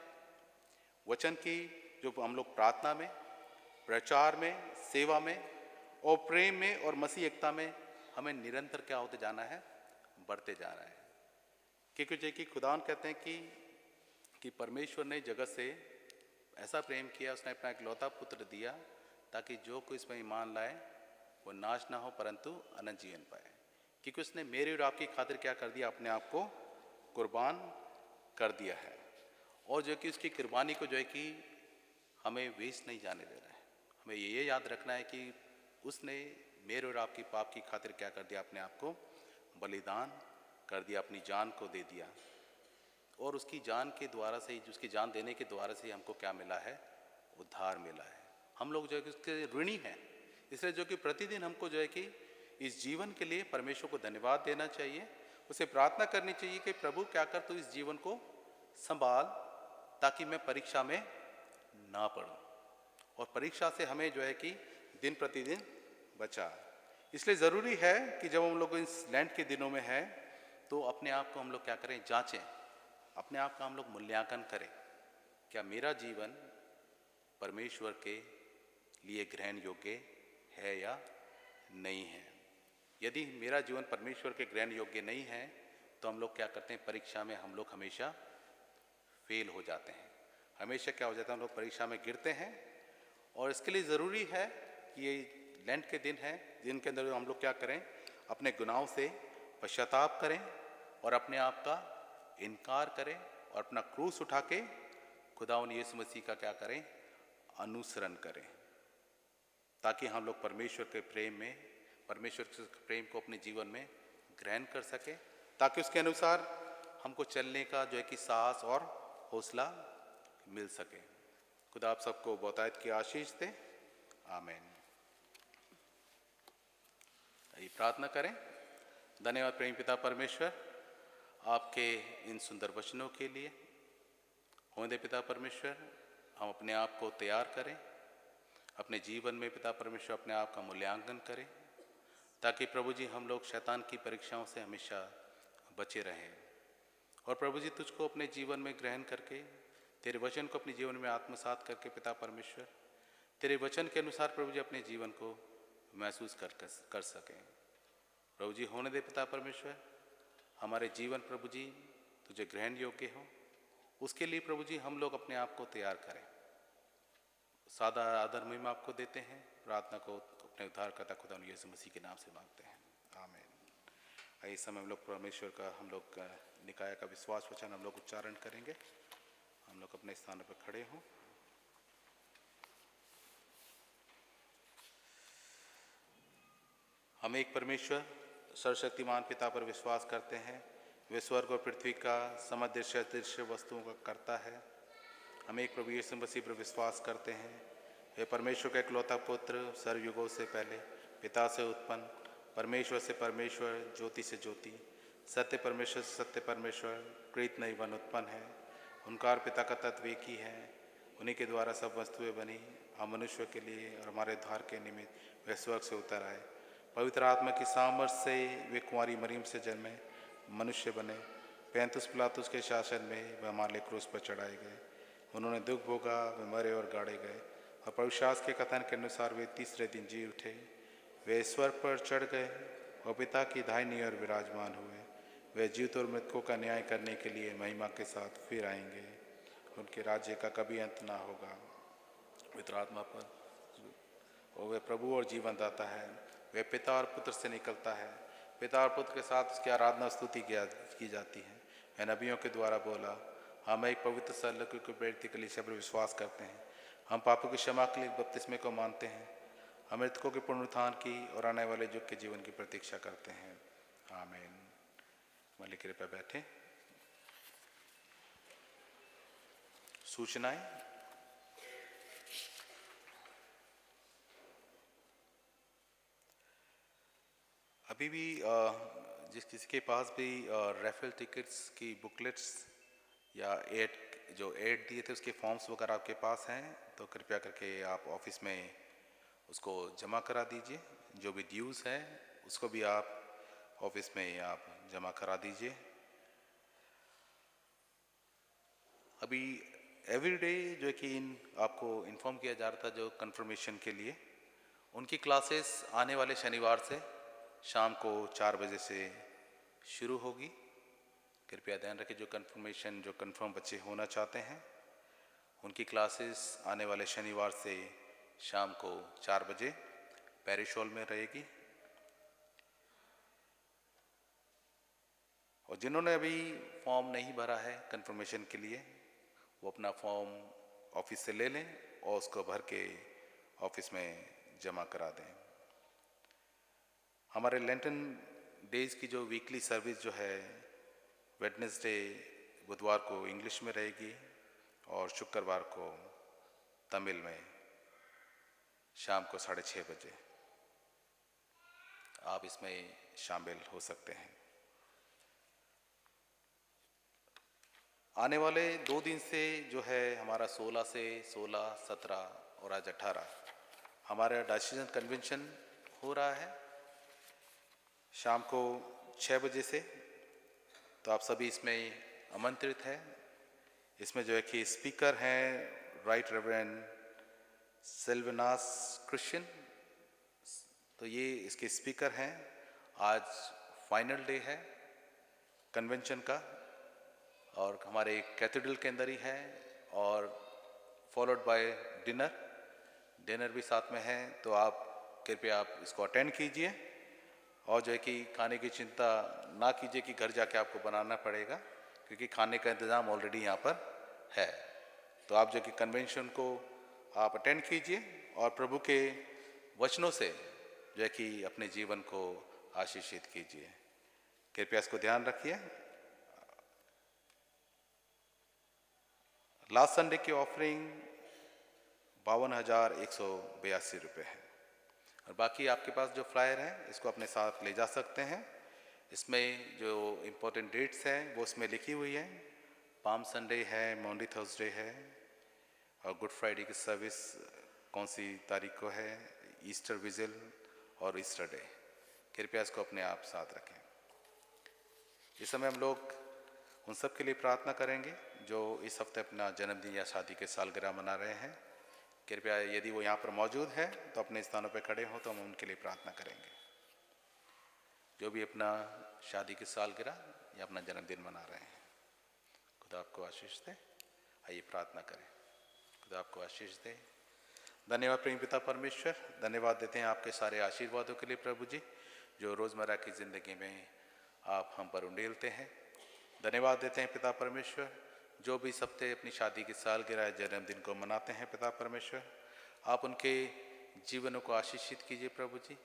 वचन की जो हम लोग प्रार्थना में, प्रचार में, सेवा में और प्रेम में और मसीह एकता में हमें निरंतर क्या होते जाना है, बढ़ते जा रहा है। क्योंकि जो कि खुदावन कहते हैं कि परमेश्वर ने जगत से ऐसा प्रेम किया, उसने अपना इकलौता पुत्र दिया, ताकि जो कोई इसमें ईमान लाए वो नाश ना हो परंतु अनंत जीवन पाए, क्योंकि उसने मेरे और आपकी खातिर क्या कर दिया, अपने आप को कुर्बान कर दिया है। और जो कि उसकी कुर्बानी को जो है कि हमें वेस्ट नहीं जाने देना है। हमें ये याद रखना है कि उसने मेरे और आपकी पाप की खातिर क्या कर दिया, अपने आप को बलिदान कर दिया, अपनी जान को दे दिया। और उसकी जान के द्वारा से ही, उसकी जान देने के द्वारा से ही हमको क्या मिला है, उद्धार मिला है। हम लोग जो है कि उसके ऋणी हैं, इसलिए जो कि प्रतिदिन हमको जो है कि इस जीवन के लिए परमेश्वर को धन्यवाद देना चाहिए, उसे प्रार्थना करनी चाहिए कि प्रभु क्या कर तू इस जीवन को संभाल, ताकि मैं परीक्षा में ना पड़ूं, और परीक्षा से हमें जो है कि दिन प्रतिदिन बचा। इसलिए ज़रूरी है कि जब हम लोग इस लैंड के दिनों में हैं तो अपने आप को हम लोग क्या करें, जांचें, अपने आप का हम लोग मूल्यांकन करें, क्या मेरा जीवन परमेश्वर के लिए ग्रहण योग्य है या नहीं है। यदि मेरा जीवन परमेश्वर के ग्रहण योग्य नहीं है तो हम लोग क्या करते हैं, परीक्षा में हम लोग हमेशा फेल हो जाते हैं, हमेशा क्या हो जाता है, हम लोग परीक्षा में गिरते हैं। और इसके लिए ज़रूरी है कि ये लैंड के दिन हैं, दिन के अंदर हम लोग क्या करें, अपने गुनाहों से पश्चाताप करें और अपने आप का इनकार करें और अपना क्रूस उठा के खुदावंद यीशु मसीह का क्या करें, अनुसरण करें, ताकि हम लोग परमेश्वर के प्रेम में, परमेश्वर के प्रेम को अपने जीवन में ग्रहण कर सकें, ताकि उसके अनुसार हमको चलने का जो है कि साहस और हौसला मिल सके। खुदा आप सबको बहुतायत की आशीष दे, आमीन। आइए प्रार्थना करें। धन्यवाद प्रेम पिता परमेश्वर आपके इन सुंदर वचनों के लिए। होने दे पिता परमेश्वर, हम अपने आप को तैयार करें, अपने जीवन में पिता परमेश्वर अपने आप का मूल्यांकन करें, ताकि प्रभु जी हम लोग शैतान की परीक्षाओं से हमेशा बचे रहें। और प्रभु जी तुझको अपने जीवन में ग्रहण करके, तेरे वचन को अपने जीवन में आत्मसात करके पिता परमेश्वर तेरे वचन के अनुसार प्रभु जी अपने जीवन को महसूस कर सकें। प्रभु जी होने दे पिता परमेश्वर हमारे जीवन प्रभु जी तुझे ग्रहण योग्य हो, उसके लिए प्रभु जी हम लोग अपने आप को तैयार करें। सादा आदर महिमा आपको देते हैं, प्रार्थना को अपने उद्धारकर्ता खुदा यीशु मसीह के नाम से मांगते हैं, आमीन। इस समय हम लोग परमेश्वर का, हम लोग निकाय का विश्वास वचन हम लोग उच्चारण करेंगे। हम लोग अपने स्थान पर खड़े हों। हम एक परमेश्वर सर्वशक्तिमान पिता पर विश्वास करते हैं, वे स्वर्ग और पृथ्वी का समदृश्य अदृश्य वस्तुओं का करता है। हम एक प्रभु यीशु मसीह पर विश्वास करते हैं, वे परमेश्वर का इकलौता पुत्र, सर्वयुगों से पहले पिता से उत्पन्न, परमेश्वर से परमेश्वर, ज्योति से ज्योति, सत्य परमेश्वर से सत्य परमेश्वर, कृत नहीं वन उत्पन्न है। उनका और पिता का तत्व एक ही है, उन्हीं के द्वारा सब वस्तुएं बनी। हम मनुष्य के लिए और हमारे उद्धार के निमित्त वे स्वर्ग से उतर आए। पवित्र आत्मा की सामर्थ्य से वे कुंवारी मरियम से जन्मे, मनुष्य बने। पैंतुस पिलातुस के शासन में वे हमारे लिए क्रूस पर चढ़ाए गए। उन्होंने दुख भोगा, वे मरे और गाड़े गए, और पवित्रशास्त्र के कथन के अनुसार वे तीसरे दिन जी उठे। वे ईश्वर पर चढ़ गए और पिता की दाहिनी ओर विराजमान हुए। वे जीवित और मृतकों का न्याय करने के लिए महिमा के साथ फिर आएंगे। उनके राज्य का कभी अंत ना होगा। पवित्र आत्मा पर और वे प्रभु और जीवन दाता है, वे पिता और पुत्र से निकलता है, पिता और पुत्र के साथ उसकी आराधना स्तुति की जाती है। वे नबियों के द्वारा बोला, हम एक पवित्र सर्वलौकिक प्रेरित कलीसिया पर विश्वास करते हैं। हम पापों की क्षमा के लिए बपतिस्मे को मानते हैं। हम मृतकों के पुनरुत्थान की और आने वाले युग के जीवन की प्रतीक्षा करते हैं, आमीन। मालिक कृपया बैठे। सूचनाएं। अभी भी जिस किसी के पास भी रेफरल टिकट्स की बुकलेट्स या एड दिए थे उसके फॉर्म्स वगैरह आपके पास हैं, तो कृपया करके आप ऑफिस में उसको जमा करा दीजिए। जो भी ड्यूज़ है उसको भी आप ऑफिस में आप जमा करा दीजिए। अभी एवरीडे जो है कि आपको इन्फॉर्म किया जा रहा था जो कंफर्मेशन के लिए, उनकी क्लासेस आने वाले शनिवार से शाम को 4 बजे से शुरू होगी। कृपया ध्यान रखें, जो कंफर्म बच्चे होना चाहते हैं उनकी क्लासेस आने वाले शनिवार से शाम को 4 बजे पैरिश हॉल में रहेगी। और जिन्होंने अभी फॉर्म नहीं भरा है कंफर्मेशन के लिए, वो अपना फॉर्म ऑफिस से ले लें और उसको भर के ऑफिस में जमा करा दें। हमारे लेंटन डेज की जो वीकली सर्विस जो है वेडनेसडे बुधवार को इंग्लिश में रहेगी और शुक्रवार को तमिल में शाम को 6:30 बजे। आप इसमें शामिल हो सकते हैं। आने वाले 2 दिन से जो है हमारा 16 से 16, 17 और आज 18 हमारा डायसीजन कन्वेंशन हो रहा है शाम को 6 बजे से। तो आप सभी इसमें आमंत्रित हैं। इसमें जो है कि स्पीकर हैं राइट रेवरेंड सिल्वेनास क्रिश्चियन, तो ये इसके स्पीकर हैं। आज फाइनल डे है कन्वेंशन का और हमारे कैथेड्रल के अंदर ही है और फॉलोड बाय डिनर भी साथ में है। तो आप कृपया आप इसको अटेंड कीजिए और जो है कि खाने की चिंता ना कीजिए कि घर जाके आपको बनाना पड़ेगा, क्योंकि खाने का इंतज़ाम ऑलरेडी यहाँ पर है। तो आप जो कि कन्वेंशन को आप अटेंड कीजिए और प्रभु के वचनों से जो है कि अपने जीवन को आशीषित कीजिए। कृपया इसको ध्यान रखिए। लास्ट संडे की ऑफरिंग 52,182 रुपये है और बाकी आपके पास जो फ्लायर है इसको अपने साथ ले जा सकते हैं। इसमें जो इम्पोर्टेंट डेट्स हैं वो इसमें लिखी हुई है। पाम संडे है, मॉन्डी थर्सडे है और गुड फ्राइडे की सर्विस कौन सी तारीख को है, ईस्टर विजिल और ईस्टर डे। कृपया इसको अपने आप साथ रखें। इस समय हम लोग उन सब के लिए प्रार्थना करेंगे जो इस हफ्ते अपना जन्मदिन या शादी के सालगिरह मना रहे हैं। कृपया यदि वो यहाँ पर मौजूद है तो अपने स्थानों पर खड़े हों तो हम उनके लिए प्रार्थना करेंगे। जो भी अपना शादी की सालगिरह या अपना जन्मदिन मना रहे हैं, खुदा आपको आशीष दे। आइए प्रार्थना करें। खुदा आपको आशीष दे। धन्यवाद प्रेम पिता परमेश्वर, धन्यवाद देते हैं आपके सारे आशीर्वादों के लिए प्रभु जी, जो रोज़मर्रा की ज़िंदगी में आप हम पर उंडेलते हैं। धन्यवाद देते हैं पिता परमेश्वर, जो भी इस हफ्ते अपनी शादी की सालगिरह जन्मदिन को मनाते हैं पिता परमेश्वर, आप उनके जीवनों को आशीषित कीजिए प्रभु जी,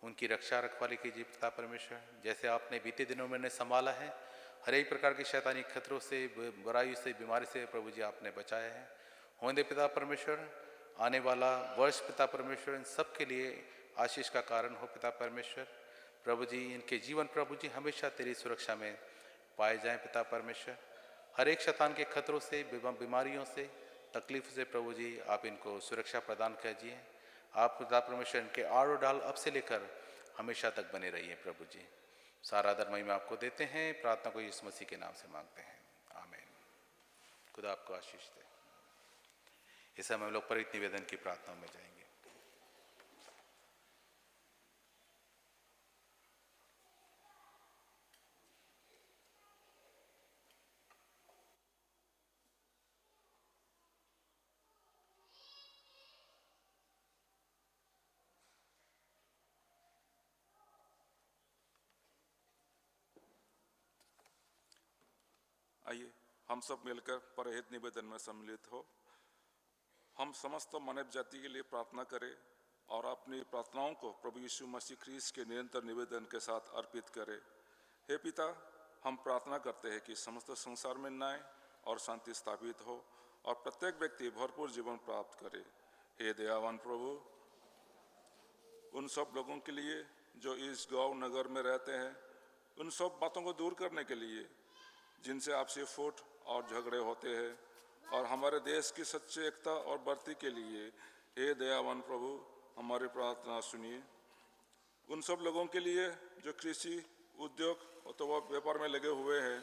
उनकी रक्षा रखवाली कीजिए पिता परमेश्वर। जैसे आपने बीते दिनों में संभाला है, हर एक प्रकार के शैतानी खतरों से, बुराई से, बीमारी से प्रभु जी आपने बचाया है। होने दे पिता परमेश्वर, आने वाला वर्ष पिता परमेश्वर इन सब के लिए आशीष का कारण हो पिता परमेश्वर। प्रभु जी इनके जीवन प्रभु जी हमेशा तेरी सुरक्षा में पाए जाएं पिता परमेश्वर। हर एक शैतान के खतरों से, बीमारियों से, तकलीफ से प्रभु जी आप इनको सुरक्षा प्रदान कीजिए। आप पिता परमेश्वर इनके आड़ और डाल अब से लेकर हमेशा तक बने रहिए प्रभु जी। सारा आदर महिमा आपको देते हैं। प्रार्थना को यीशु मसीह के नाम से मांगते हैं, आमीन। खुदा आपको आशीष दे। इस समय हम लोग परित निवेदन की प्रार्थना में जाएंगे। आइए हम सब मिलकर परहित निवेदन में सम्मिलित हो। हम समस्त मानव जाति के लिए प्रार्थना करें और अपनी प्रार्थनाओं को प्रभु यीशु मसीह ख्रीस्त के निरंतर निवेदन के साथ अर्पित करें। हे पिता, हम प्रार्थना करते हैं कि समस्त संसार में न्याय और शांति स्थापित हो और प्रत्येक व्यक्ति भरपूर जीवन प्राप्त करे। हे दयावान प्रभु, उन सब लोगों के लिए जो इस गांव नगर में रहते हैं, उन सब बातों को दूर करने के लिए जिनसे आपसी फूट और झगड़े होते हैं, और हमारे देश की सच्ची एकता और बढ़ती के लिए हे दयावान प्रभु हमारी प्रार्थना सुनिए। उन सब लोगों के लिए जो कृषि, उद्योग अथवा व्यापार में लगे हुए हैं,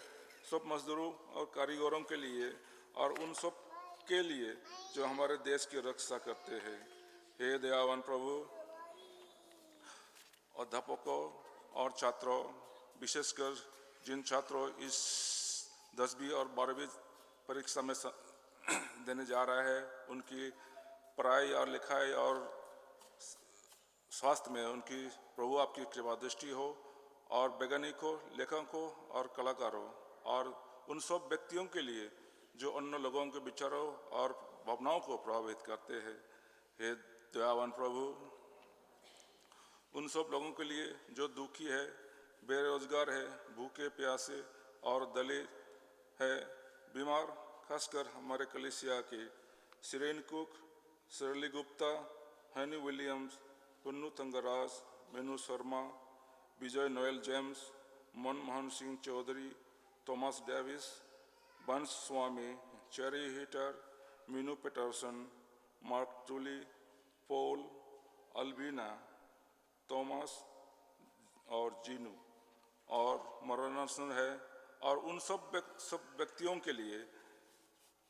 सब मजदूरों और कारीगरों के लिए, और उन सब के लिए जो हमारे देश की रक्षा करते हैं, हे दयावान प्रभु अध्यापकों और छात्रों, विशेषकर जिन छात्रों इस 10वीं और 12वीं परीक्षा में देने जा रहे हैं, उनकी पढ़ाई और लिखाई और स्वास्थ्य में उनकी प्रभु आपकी कृपा दृष्टि हो, और वैज्ञानिकों, लेखकों और कलाकारों और उन सब व्यक्तियों के लिए जो अन्य लोगों के विचारों और भावनाओं को प्रभावित करते हैं। हे दयावान प्रभु, उन सब लोगों के लिए जो दुखी है, बेरोजगार है, भूखे प्यासे और दलित है, बीमार, खासकर हमारे कलीसिया के Siren Cook, Shirley Gupta, Honey Williams, Punnu Thangaraj, Menu Sharma, Vijay Noel James, Manmohan Singh Chaudhary, Thomas Davis, Bans Swami, Cherry Heater, Meenu Peterson, Mark Tully, Paul, Albina, Thomas और जीनू और मरणसन है, और उन सब व्यक्तियों के लिए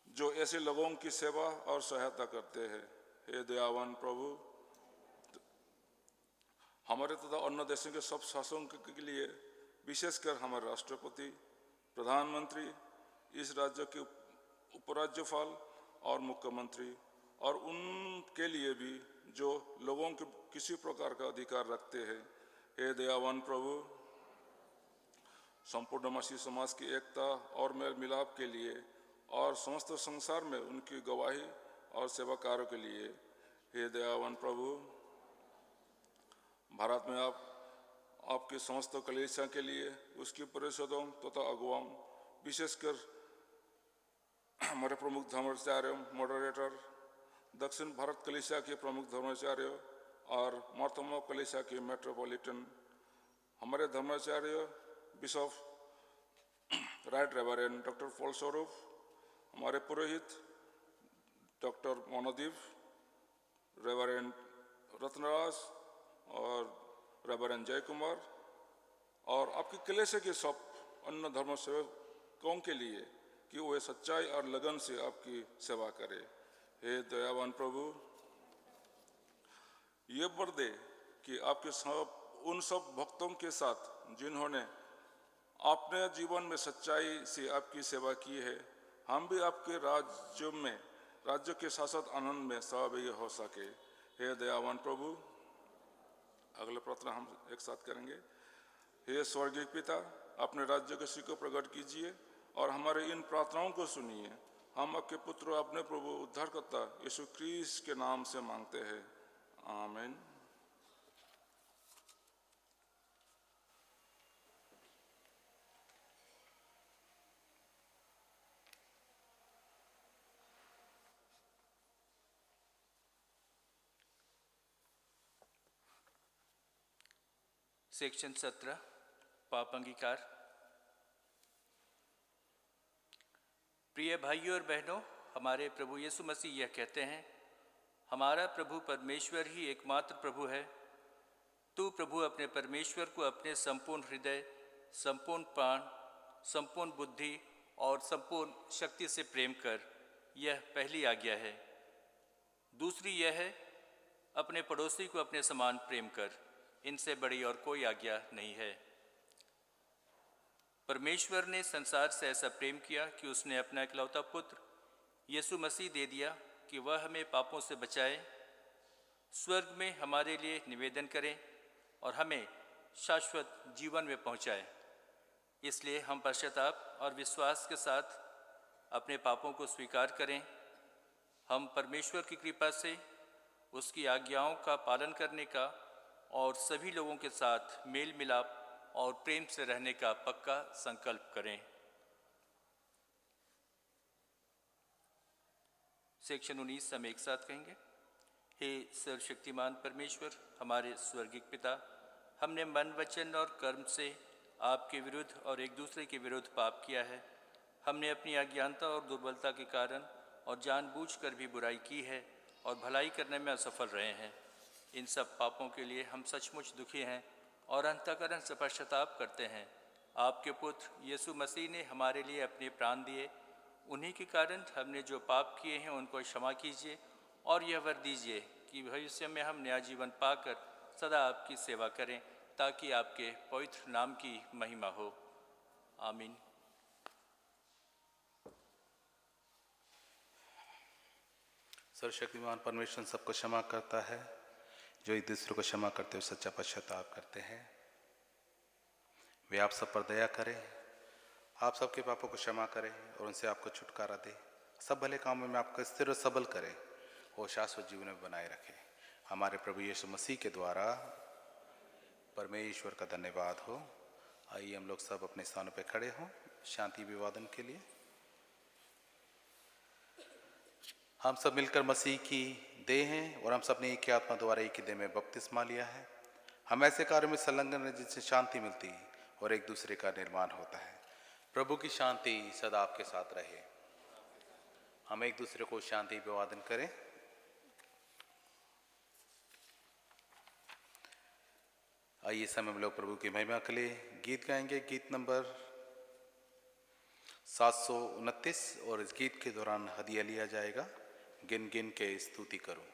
जो ऐसे लोगों की सेवा और सहायता करते हैं। हे दयावान प्रभु, हमारे तथा अन्य देशों के सब शासकों के लिए, विशेषकर हमारे राष्ट्रपति, प्रधानमंत्री, इस राज्य के उपराज्यपाल और मुख्यमंत्री, और उनके लिए भी जो लोगों के किसी प्रकार का अधिकार रखते हैं। हे दयावान प्रभु, संपूर्ण मसीह समाज की एकता और मेल मिलाप के लिए और समस्त संसार में उनकी गवाही और सेवा कार्यों के लिए, हे दयावान प्रभु, भारत में आपके समस्त कलीसिया के लिए, उसकी परिषदों तथा अगुवाओं, विशेषकर हमारे प्रमुख धर्माचार्यों, मॉडरेटर, दक्षिण भारत कलीसिया के प्रमुख धर्माचार्यों और मार्तमा कलीसिया के मेट्रोपॉलिटन, हमारे धर्माचार्य bishop right reverend doctor Paul Swarup, हमारे पुरोहित डॉक्टर मोनोदीप, रेवरेंड रत्नराज और रेवरेंड जय कुमार, और आपके कलीसिया के सब अन्य धर्म सेवकों के लिए कि वे सच्चाई और लगन से आपकी सेवा करें। हे दयावान प्रभु, ये वर दे कि आपके उन सब भक्तों के साथ जिन्होंने अपने जीवन में सच्चाई से आपकी सेवा की है, हम भी आपके राज्य के शाश्वत आनंद में सहभागी हो सके। हे दयावान प्रभु, अगले प्रार्थना हम एक साथ करेंगे। हे स्वर्गीय पिता, अपने राज्य के श्री को प्रकट कीजिए और हमारे इन प्रार्थनाओं को सुनिए। हम आपके पुत्र अपने प्रभु उद्धारकर्ता यीशु क्रिस्ट के नाम से मांगते हैं, आमीन। सेक्शन 17 पाप अंगीकार। प्रिय भाइयों और बहनों, हमारे प्रभु यीशु मसीह यह कहते हैं, हमारा प्रभु परमेश्वर ही एकमात्र प्रभु है। तू प्रभु अपने परमेश्वर को अपने संपूर्ण हृदय, संपूर्ण प्राण, संपूर्ण बुद्धि और संपूर्ण शक्ति से प्रेम कर, यह पहली आज्ञा है। दूसरी यह है, अपने पड़ोसी को अपने समान प्रेम कर। इनसे बड़ी और कोई आज्ञा नहीं है। परमेश्वर ने संसार से ऐसा प्रेम किया कि उसने अपना इकलौता पुत्र यीशु मसीह दे दिया कि वह हमें पापों से बचाए, स्वर्ग में हमारे लिए निवेदन करें और हमें शाश्वत जीवन में पहुंचाए। इसलिए हम पश्चाताप और विश्वास के साथ अपने पापों को स्वीकार करें। हम परमेश्वर की कृपा से उसकी आज्ञाओं का पालन करने का और सभी लोगों के साथ मेल मिलाप और प्रेम से रहने का पक्का संकल्प करें। सेक्शन 19 हम एक साथ कहेंगे। हे सर्वशक्तिमान परमेश्वर, हमारे स्वर्गीय पिता, हमने मन, वचन और कर्म से आपके विरुद्ध और एक दूसरे के विरुद्ध पाप किया है। हमने अपनी अज्ञानता और दुर्बलता के कारण और जानबूझकर भी बुराई की है और भलाई करने में असफल रहे हैं। इन सब पापों के लिए हम सचमुच दुखी हैं और अंतःकरण से पश्चाताप करते हैं। आपके पुत्र यीशु मसीह ने हमारे लिए अपने प्राण दिए। उन्हीं के कारण हमने जो पाप किए हैं उनको क्षमा कीजिए और यह वर दीजिए कि भविष्य में हम नया जीवन पाकर सदा आपकी सेवा करें, ताकि आपके पवित्र नाम की महिमा हो। आमीन। सर्वशक्तिमान परमेश्वर सबको क्षमा करता है। जो एक दूसरे को क्षमा करते हुए सच्चा पश्चाताप करते हैं, वे आप सब पर दया करें, आप सबके पापों को क्षमा करें और उनसे आपको छुटकारा दे, सब भले कामों में आपको स्थिर और सबल करे और शाश्वत जीवन में बनाए रखे। हमारे प्रभु यीशु मसीह के द्वारा परमेश्वर का धन्यवाद हो। आइए हम लोग सब अपने स्थानों पर खड़े हों शांति अभिवादन के लिए। हम सब मिलकर मसीह की देह हैं और हम सब ने एक ही आत्मा द्वारा एक ही देह में बपतिस्मा लिया है। हम ऐसे कार्यों में संलग्न हैं जिससे शांति मिलती है और एक दूसरे का निर्माण होता है। प्रभु की शांति सदा आपके साथ रहे। हम एक दूसरे को शांति अभिवादन करें। आइए समय हम लोग प्रभु की महिमा के लिए गीत गाएंगे। गीत नंबर 729 और इस गीत के दौरान हदिया लिया जाएगा। गिन गिन के स्तुति करो।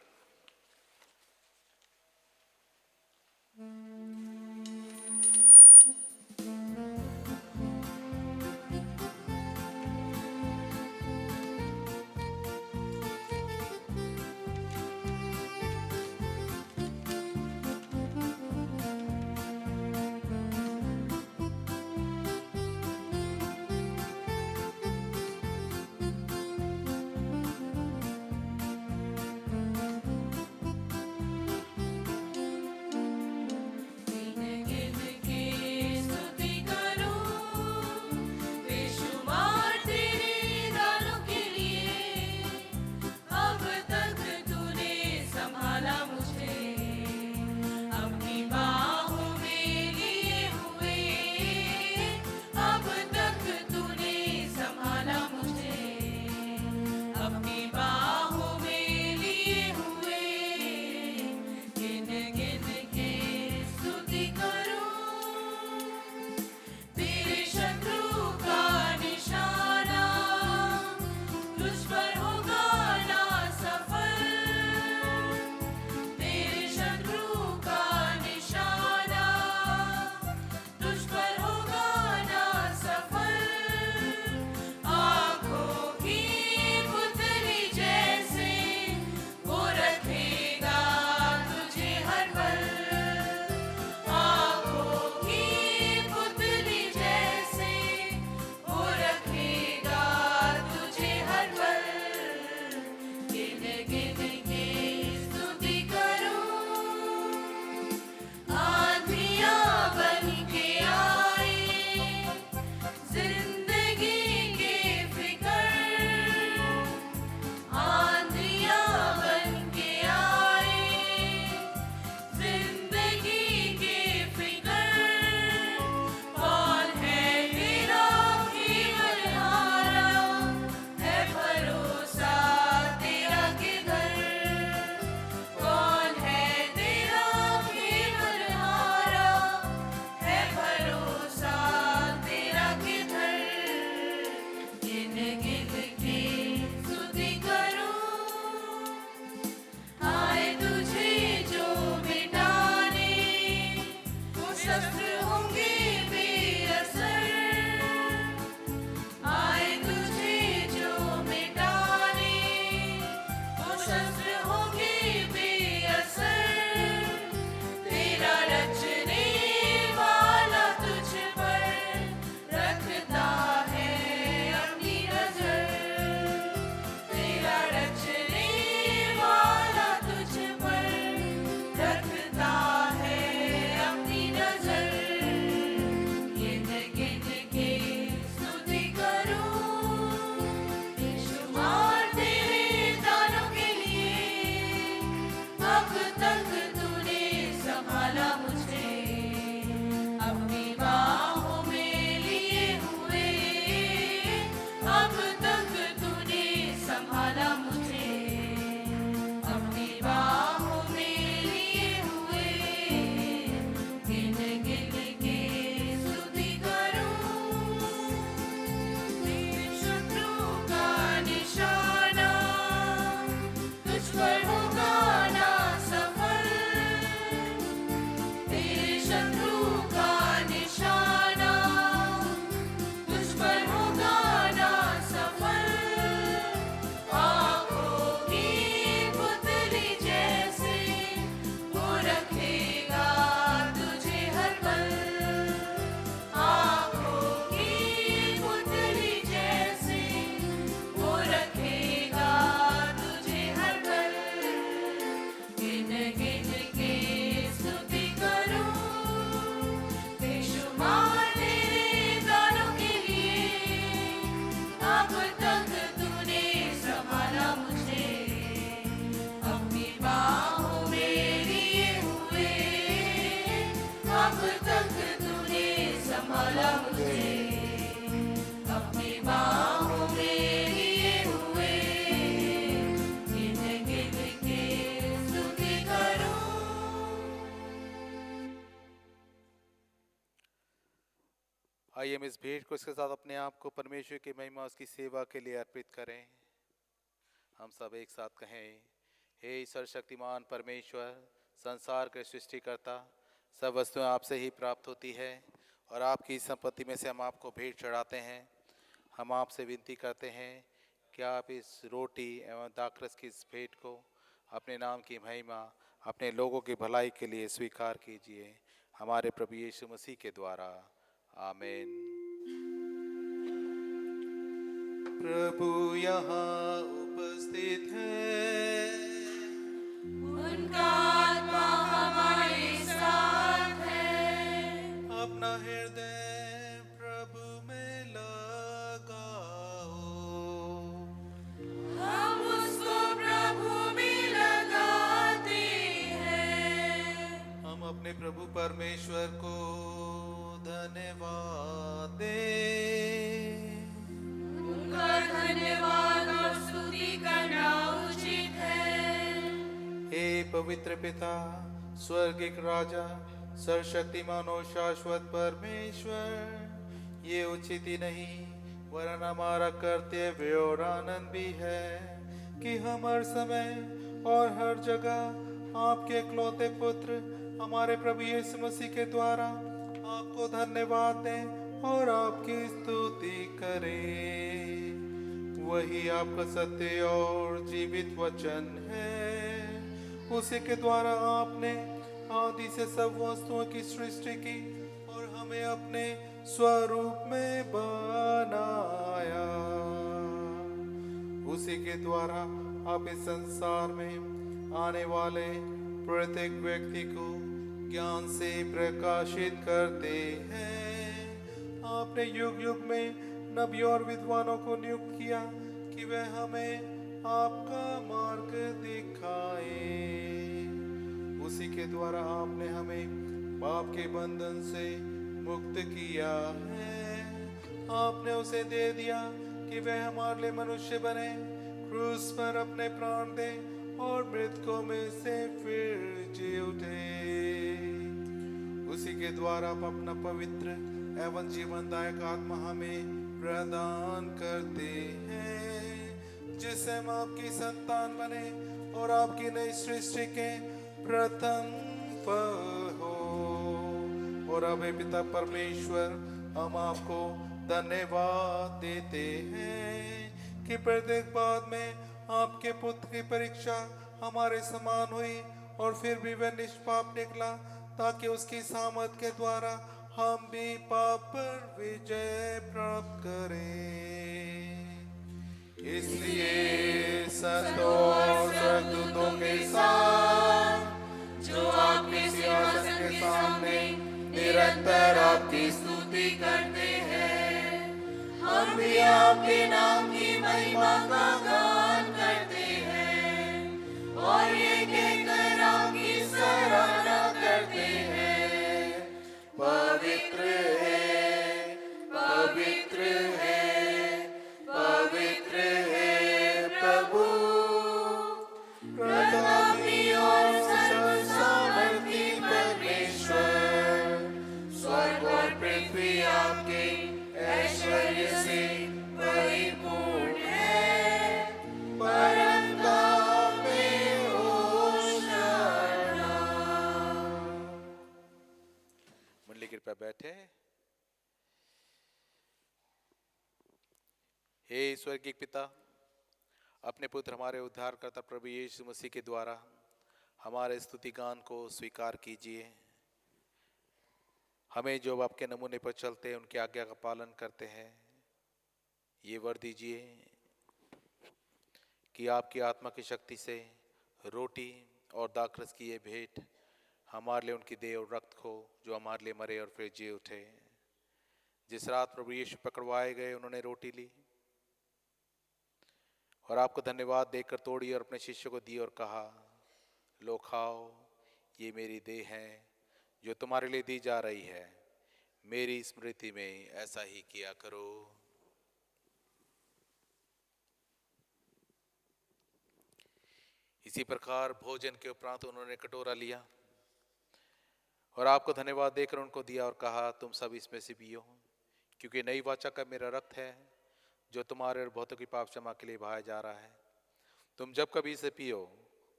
आइए हम इस भेंट को इसके साथ अपने आप को परमेश्वर की महिमा उसकी सेवा के लिए अर्पित करें। हम सब एक साथ कहें, हे सर्वशक्तिमान परमेश्वर, संसार के सृष्टिकर्ता, सब वस्तुएं आपसे ही प्राप्त होती है और आपकी संपत्ति में से हम आपको भेंट चढ़ाते हैं। हम आपसे विनती करते हैं कि आप इस रोटी एवं दाखरस की इस भेंट को अपने नाम की महिमा, अपने लोगों की भलाई के लिए स्वीकार कीजिए, हमारे प्रभु यीशु मसीह के द्वारा। आमीन। प्रभु यहाँ उपस्थित है, उनका आत्मा हमारे साथ है। अपना हृदय प्रभु में लगाओ। हम उसको प्रभु में लगाते हैं। हम अपने प्रभु परमेश्वर को धन्यवाद दें। उनका धन्यवाद और स्तुति करना उचित है। हे पवित्र पिता, स्वर्गिक राजा, सर्वशक्तिमान और शाश्वत परमेश्वर, ये उचित ही नहीं वरन हमारा कर्तव्य और आनंद भी है कि हम हर समय और हर जगह आपके इकलौते पुत्र हमारे प्रभु यीशु मसीह के द्वारा आपको धन्यवाद दें और आपकी स्तुति करें। वही आपका सत्य और जीवित वचन है। उसी के द्वारा आपने आदि से सब वस्तुओं की सृष्टि की और हमें अपने स्वरूप में बनाया। उसी के द्वारा आप इस संसार में आने वाले प्रत्येक व्यक्ति को ज्ञान से प्रकाशित करते हैं। आपने युग युग में नबियों और विद्वानों को नियुक्त किया कि वे हमें आपका मार्ग दिखाए। उसी के द्वारा आपने हमें पाप के बंधन से मुक्त किया है। आपने उसे दे दिया कि वह हमारे लिए मनुष्य बने, क्रूस पर अपने प्राण दे और मृतकों में से फिर जी उठे। उसी के द्वारा आप अपना पवित्र एवं जीवनदायक आत्मा हमें प्रदान करते हैं, जिससे हम आपकी संतान बने और आपकी नई सृष्टि के प्रथम फल हो। और अब हे पिता परमेश्वर, हम आपको धन्यवाद देते हैं कि प्रत्येक बात में आपके पुत्र की परीक्षा हमारे समान हुई और फिर भी वह निष्पाप निकला, ताकि उसकी सामर्थ के द्वारा हम भी पाप पर विजय प्राप्त करें। इसलिए संतों और स्वर्गदूतों के साथ जो आपके सिंहासन के सामने निरंतर आपकी स्तुति करते हैं, हम भी आपके नाम की महिमा का गान करते हैं और ये कहकर आपकी सराहना करते हैं, पवित्र है, पवित्र है, पवित्र है प्रभु, प्रतापी और सर्वसामर्थी परमेश्वर। स्वर्ग और पृथ्वी आपके ऐश्वर्य से परिपूर्ण है। परम धाम में होशाना। मंडली कृपया बैठे। हे स्वर्गीय पिता, अपने पुत्र हमारे उद्धारकर्ता प्रभु यीशु मसीह के द्वारा हमारे स्तुति गान को स्वीकार कीजिए। हमें जो आपके नमूने पर चलते हैं, उनकी आज्ञा का पालन करते हैं, ये वर दीजिए कि आपकी आत्मा की शक्ति से रोटी और दाखरस की ये भेंट हमारे लिए उनकी देह और रक्त हो, जो हमारे लिए मरे और फिर जी उठे। जिस रात प्रभु यीशु पकड़वाए गए, उन्होंने रोटी ली और आपको धन्यवाद देकर तोड़ी और अपने शिष्य को दी और कहा, लो खाओ, ये मेरी देह है जो तुम्हारे लिए दी जा रही है। मेरी स्मृति में ऐसा ही किया करो। इसी प्रकार भोजन के उपरांत उन्होंने कटोरा लिया और आपको धन्यवाद देकर उनको दिया और कहा, तुम सब इसमें से पियो, क्योंकि नई वाचा का मेरा रक्त है जो तुम्हारे और बहुतों की पाप क्षमा के लिए बहाया जा रहा है। तुम जब कभी इसे पियो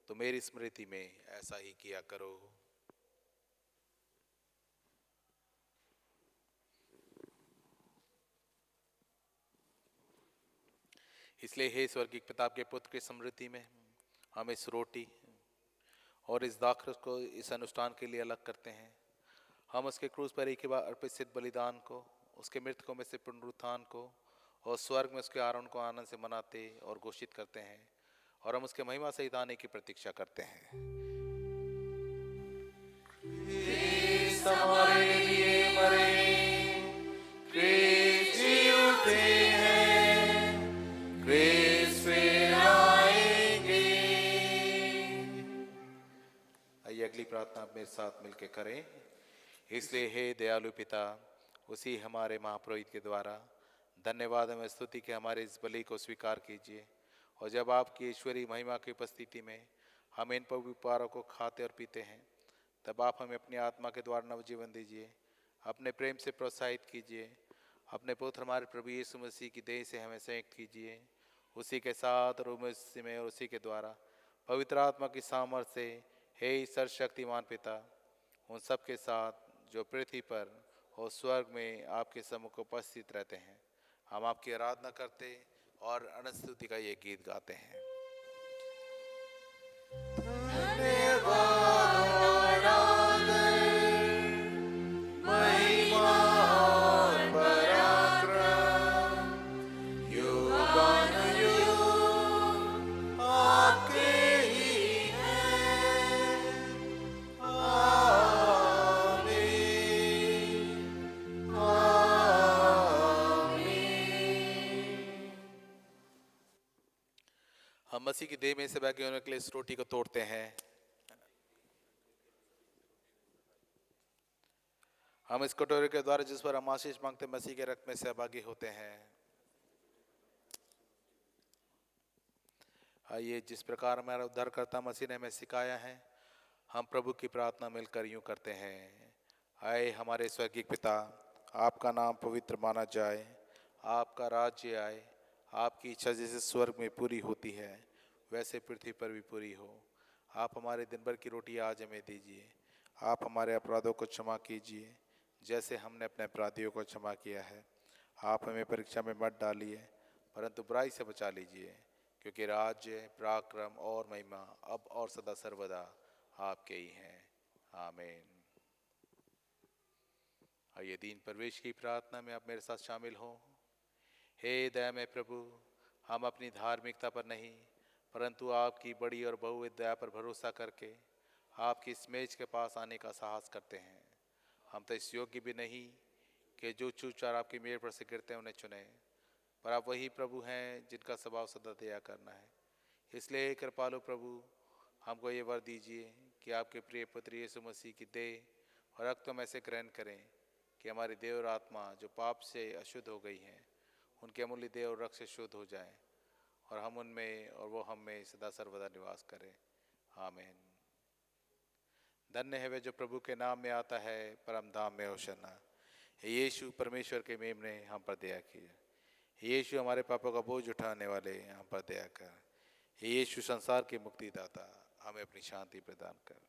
तो मेरी स्मृति में ऐसा ही किया करो। इसलिए हे स्वर्गीय पिता के पुत्र की स्मृति में हम इस रोटी और इस दाखरस को इस अनुष्ठान के लिए अलग करते हैं। हम उसके क्रूस पर एक ही बार अर्पित सिद्ध बलिदान को, उसके मृतकों में से पुनरुत्थान को और स्वर्ग में उसके आरोहण को आनंद से मनाते और घोषित करते हैं, और हम उसके महिमा सहित आने की प्रतीक्षा करते हैं। हमारे लिए मरे, क्रिस्ट जी उठे हैं, क्रिस्ट फिर आएंगे। आइए अगली प्रार्थना आप मेरे साथ मिलकर करें। इसलिए हे दयालु पिता, उसी हमारे महापुरोहित के द्वारा धन्यवाद एवं स्तुति के हमारे इस बलि को स्वीकार कीजिए, और जब आपकी ईश्वरीय महिमा की उपस्थिति में हम इन पवित्र उपहारों को खाते और पीते हैं, तब आप हमें अपनी आत्मा के द्वारा नवजीवन दीजिए। अपने प्रेम से प्रोत्साहित कीजिए। अपने पुत्र हमारे प्रभु यीशु मसीह की देह से हमें संयुक्त कीजिए। उसी के साथ और उसी में और उसी के द्वारा पवित्र आत्मा की सामर्थ्य से हे सर्वशक्तिमान पिता, उन सब के साथ जो पृथ्वी पर और स्वर्ग में आपके सम्मुख उपस्थित रहते हैं, हम आपकी आराधना करते और अनंत स्तुति का ये गीत गाते हैं। हम मसीह की देह में से भागी होने के लिए इस रोटी को तोड़ते हैं। हम इस कटोरे के द्वारा जिस पर हम आशीष मांगते मसीह के रक्त में सहभागी होते हैं। आइए, जिस प्रकार हमारा उद्धारकर्ता मसीह ने हमें सिखाया है, हम प्रभु की प्रार्थना मिलकर यूं करते हैं। आए हमारे स्वर्गीय पिता, आपका नाम पवित्र माना जाए, आपका राज्य आए, आपकी इच्छा जैसे स्वर्ग में पूरी होती है वैसे पृथ्वी पर भी पूरी हो। आप हमारे दिन भर की रोटी आज हमें दीजिए। आप हमारे अपराधों को क्षमा कीजिए जैसे हमने अपने अपराधियों को क्षमा किया है। आप हमें परीक्षा में मत डालिए परंतु बुराई से बचा लीजिए, क्योंकि राज्य, पराक्रम और महिमा अब और सदा सर्वदा आपके ही हैं। आमीन। आइए दीन प्रवेश की प्रार्थना में आप मेरे साथ शामिल हों। हे दयामय प्रभु, हम अपनी धार्मिकता पर नहीं परंतु आपकी बड़ी और बहुविध दया पर भरोसा करके आपकी इस मेज के पास आने का साहस करते हैं। हम तो इस योग्य भी नहीं कि जो चूचार आपकी मेज पर से गिरते हैं उन्हें चुने, पर आप वही प्रभु हैं जिनका स्वभाव सदा दया करना है। इसलिए कृपालु प्रभु, हमको ये वर दीजिए कि आपके प्रिय पुत्र यीशु मसीह की देह और रक्त में से ग्रहण करें कि हमारी देह और आत्मा जो पाप से अशुद्ध हो गई हैं, उनके अमूल्य देह और रक्त से शुद्ध हो जाएं और हम उनमें और वो हम में सदा सर्वदा निवास करें। आमीन। धन्य है वे जो प्रभु के नाम में आता है, परम धाम में होशाना। हे यीशु परमेश्वर के मेमने, हम पर दया कीजिए। हे यीशु हमारे पापों का बोझ उठाने वाले, हम पर दया कर। हे यीशु संसार के मुक्तिदाता, हमें अपनी शांति प्रदान कर।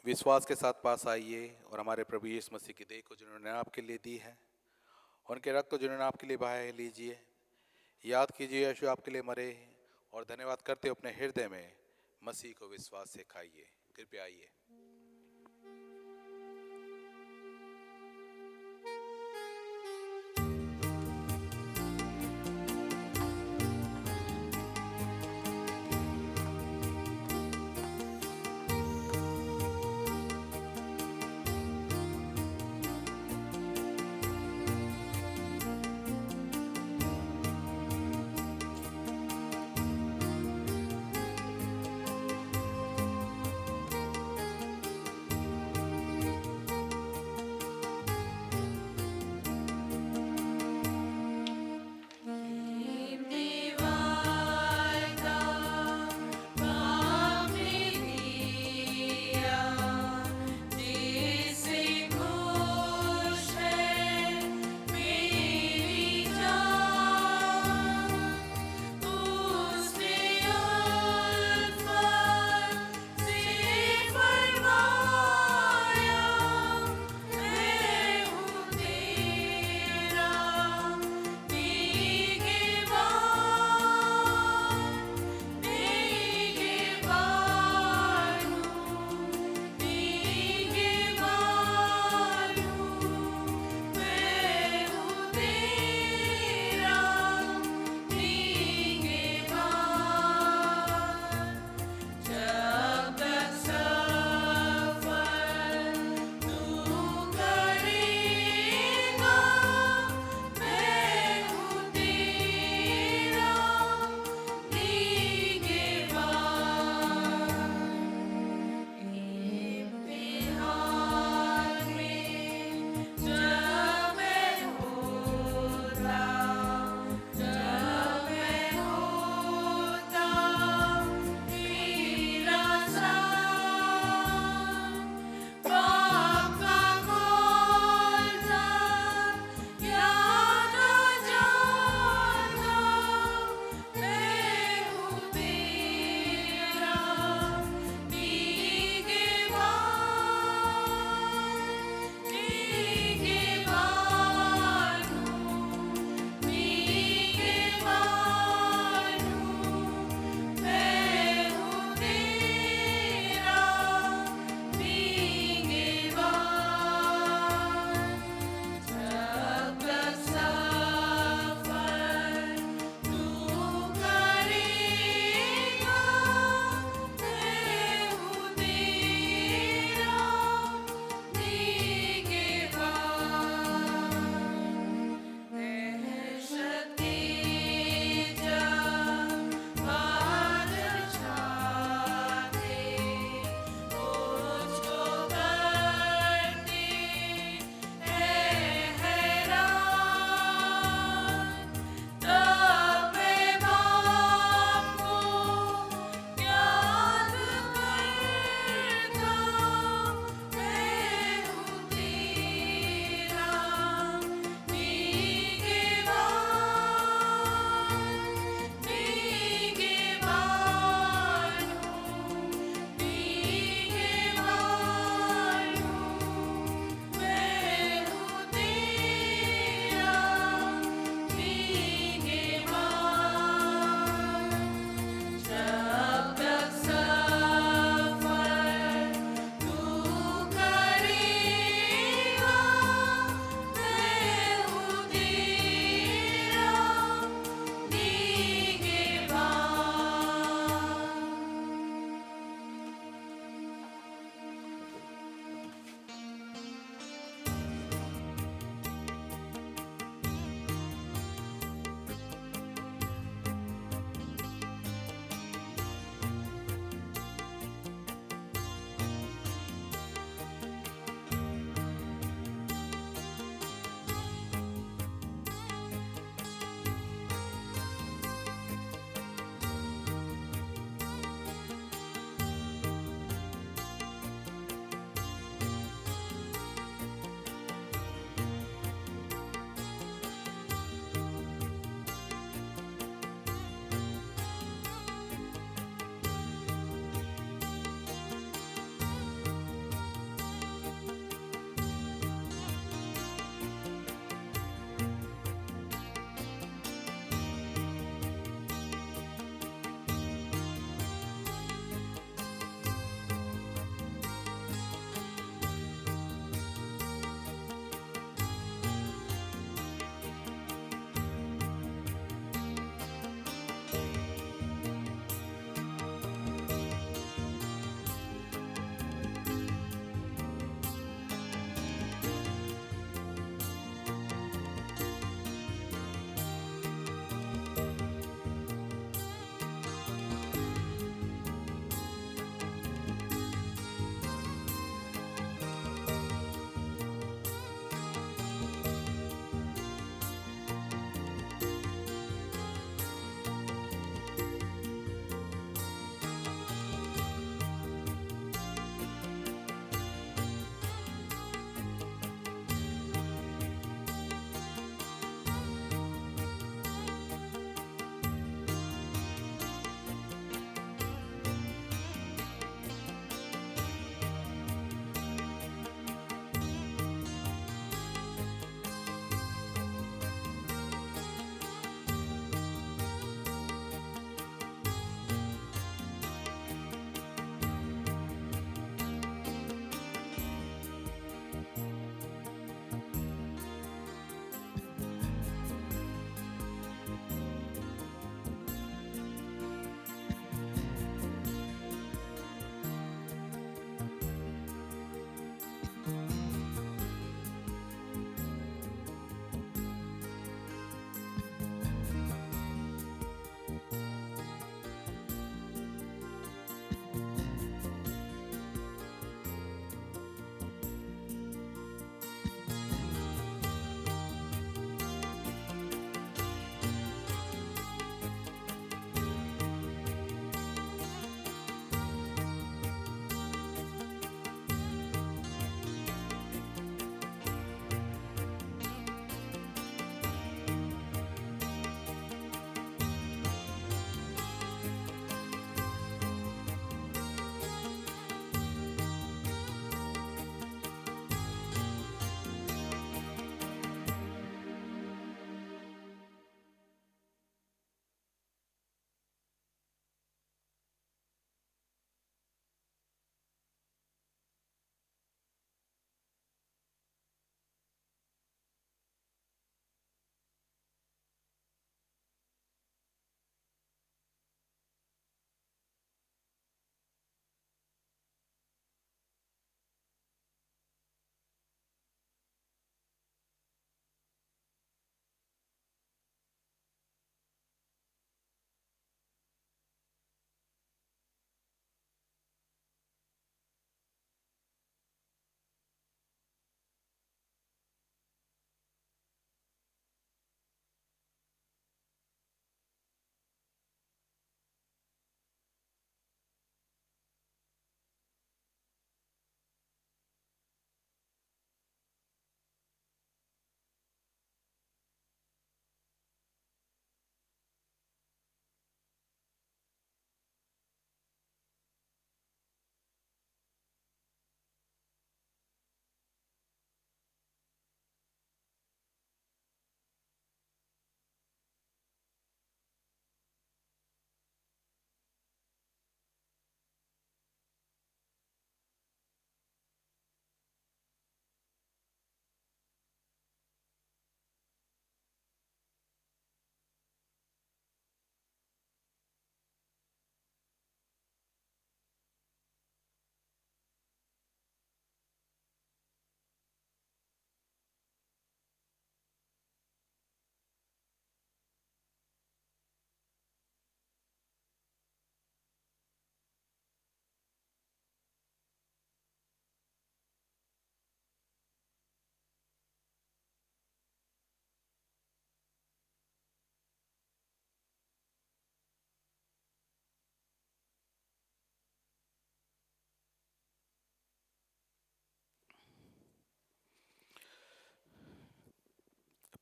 विश्वास के साथ पास आइए और हमारे प्रभु यीशु मसीह की देह को जिन्होंने आपके लिए दी है, उनके रक्त को जिन्होंने आपके लिए बहाया है, लीजिए। याद कीजिए यीशु आपके लिए मरे और धन्यवाद करते हुए अपने हृदय में मसीह को विश्वास से खाइए। कृपया आइए।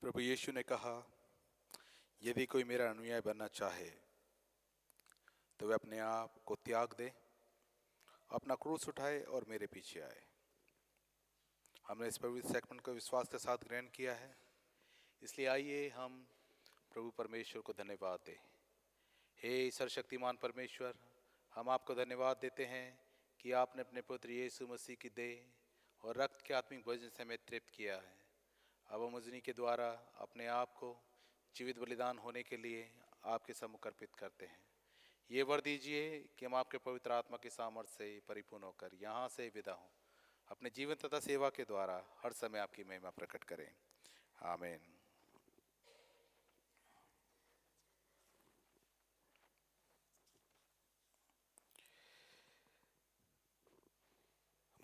प्रभु यीशु ने कहा, यदि कोई मेरा अनुयायी बनना चाहे तो वह अपने आप को त्याग दे, अपना क्रूस उठाए और मेरे पीछे आए। हमने इस पवित्र सैक्रेमेंट को विश्वास के साथ ग्रहण किया है, इसलिए आइए हम प्रभु परमेश्वर को धन्यवाद दें। हे सर्वशक्तिमान परमेश्वर, हम आपको धन्यवाद देते हैं कि आपने अपने पुत्र यीशु मसीह की देह और रक्त के आत्मिक भोजन से हमें तृप्त किया है। अब हम उजनी के द्वारा अपने आप को जीवित बलिदान होने के लिए आपके सम्मुख अर्पित करते हैं। ये वर दीजिए कि हम आपके पवित्र आत्मा की सामर्थ्य से परिपूर्ण होकर यहाँ से विदा हों, अपने जीवन तथा सेवा के द्वारा हर समय आपकी महिमा प्रकट करें। आमीन।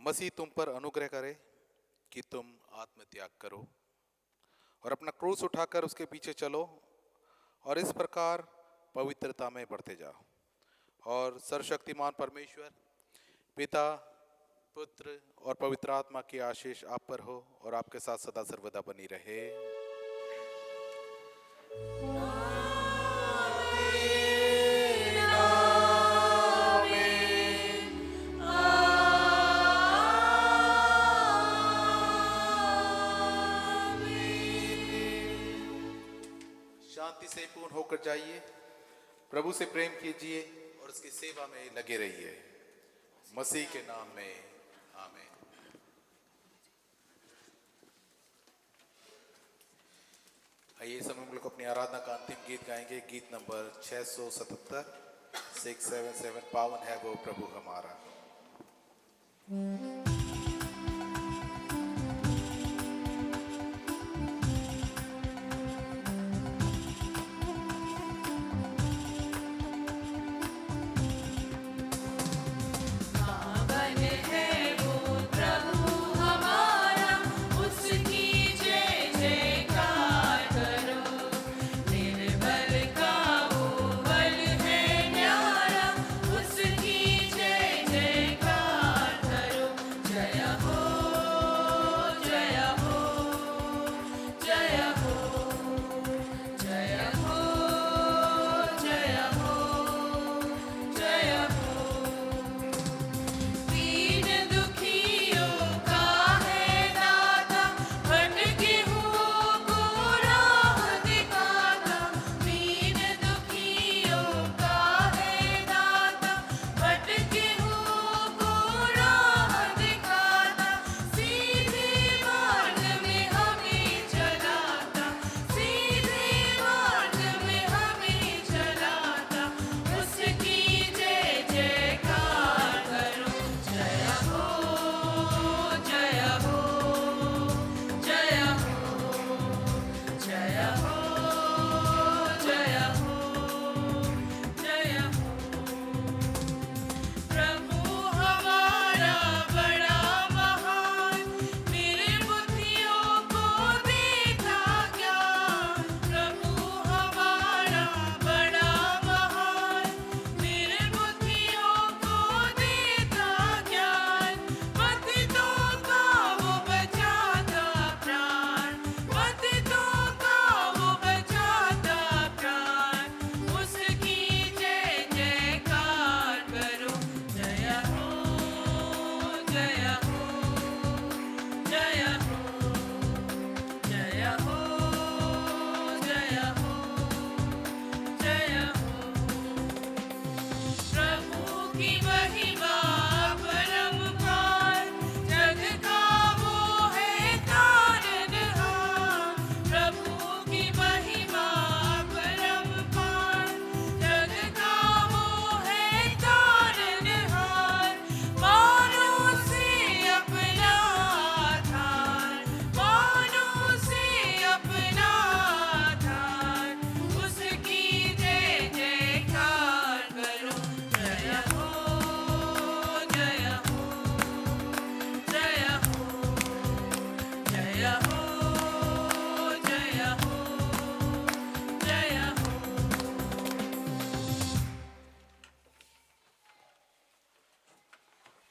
मसीह तुम पर अनुग्रह करे कि तुम आत्मत्याग करो और अपना क्रूस उठाकर उसके पीछे चलो और इस प्रकार पवित्रता में बढ़ते जाओ। और सर्वशक्तिमान परमेश्वर पिता, पुत्र और पवित्र आत्मा की आशीष आप पर हो और आपके साथ सदा सर्वदा बनी रहे। शांति से पूर्ण होकर जाइए, प्रभु से प्रेम कीजिए और उसकी सेवा में लगे रहिए। मसीह के नाम में आमीन। आइए समय हम लोग अपनी आराधना का अंतिम गीत गाएंगे, गीत नंबर 677 677, पावन है वो प्रभु हमारा। जय हो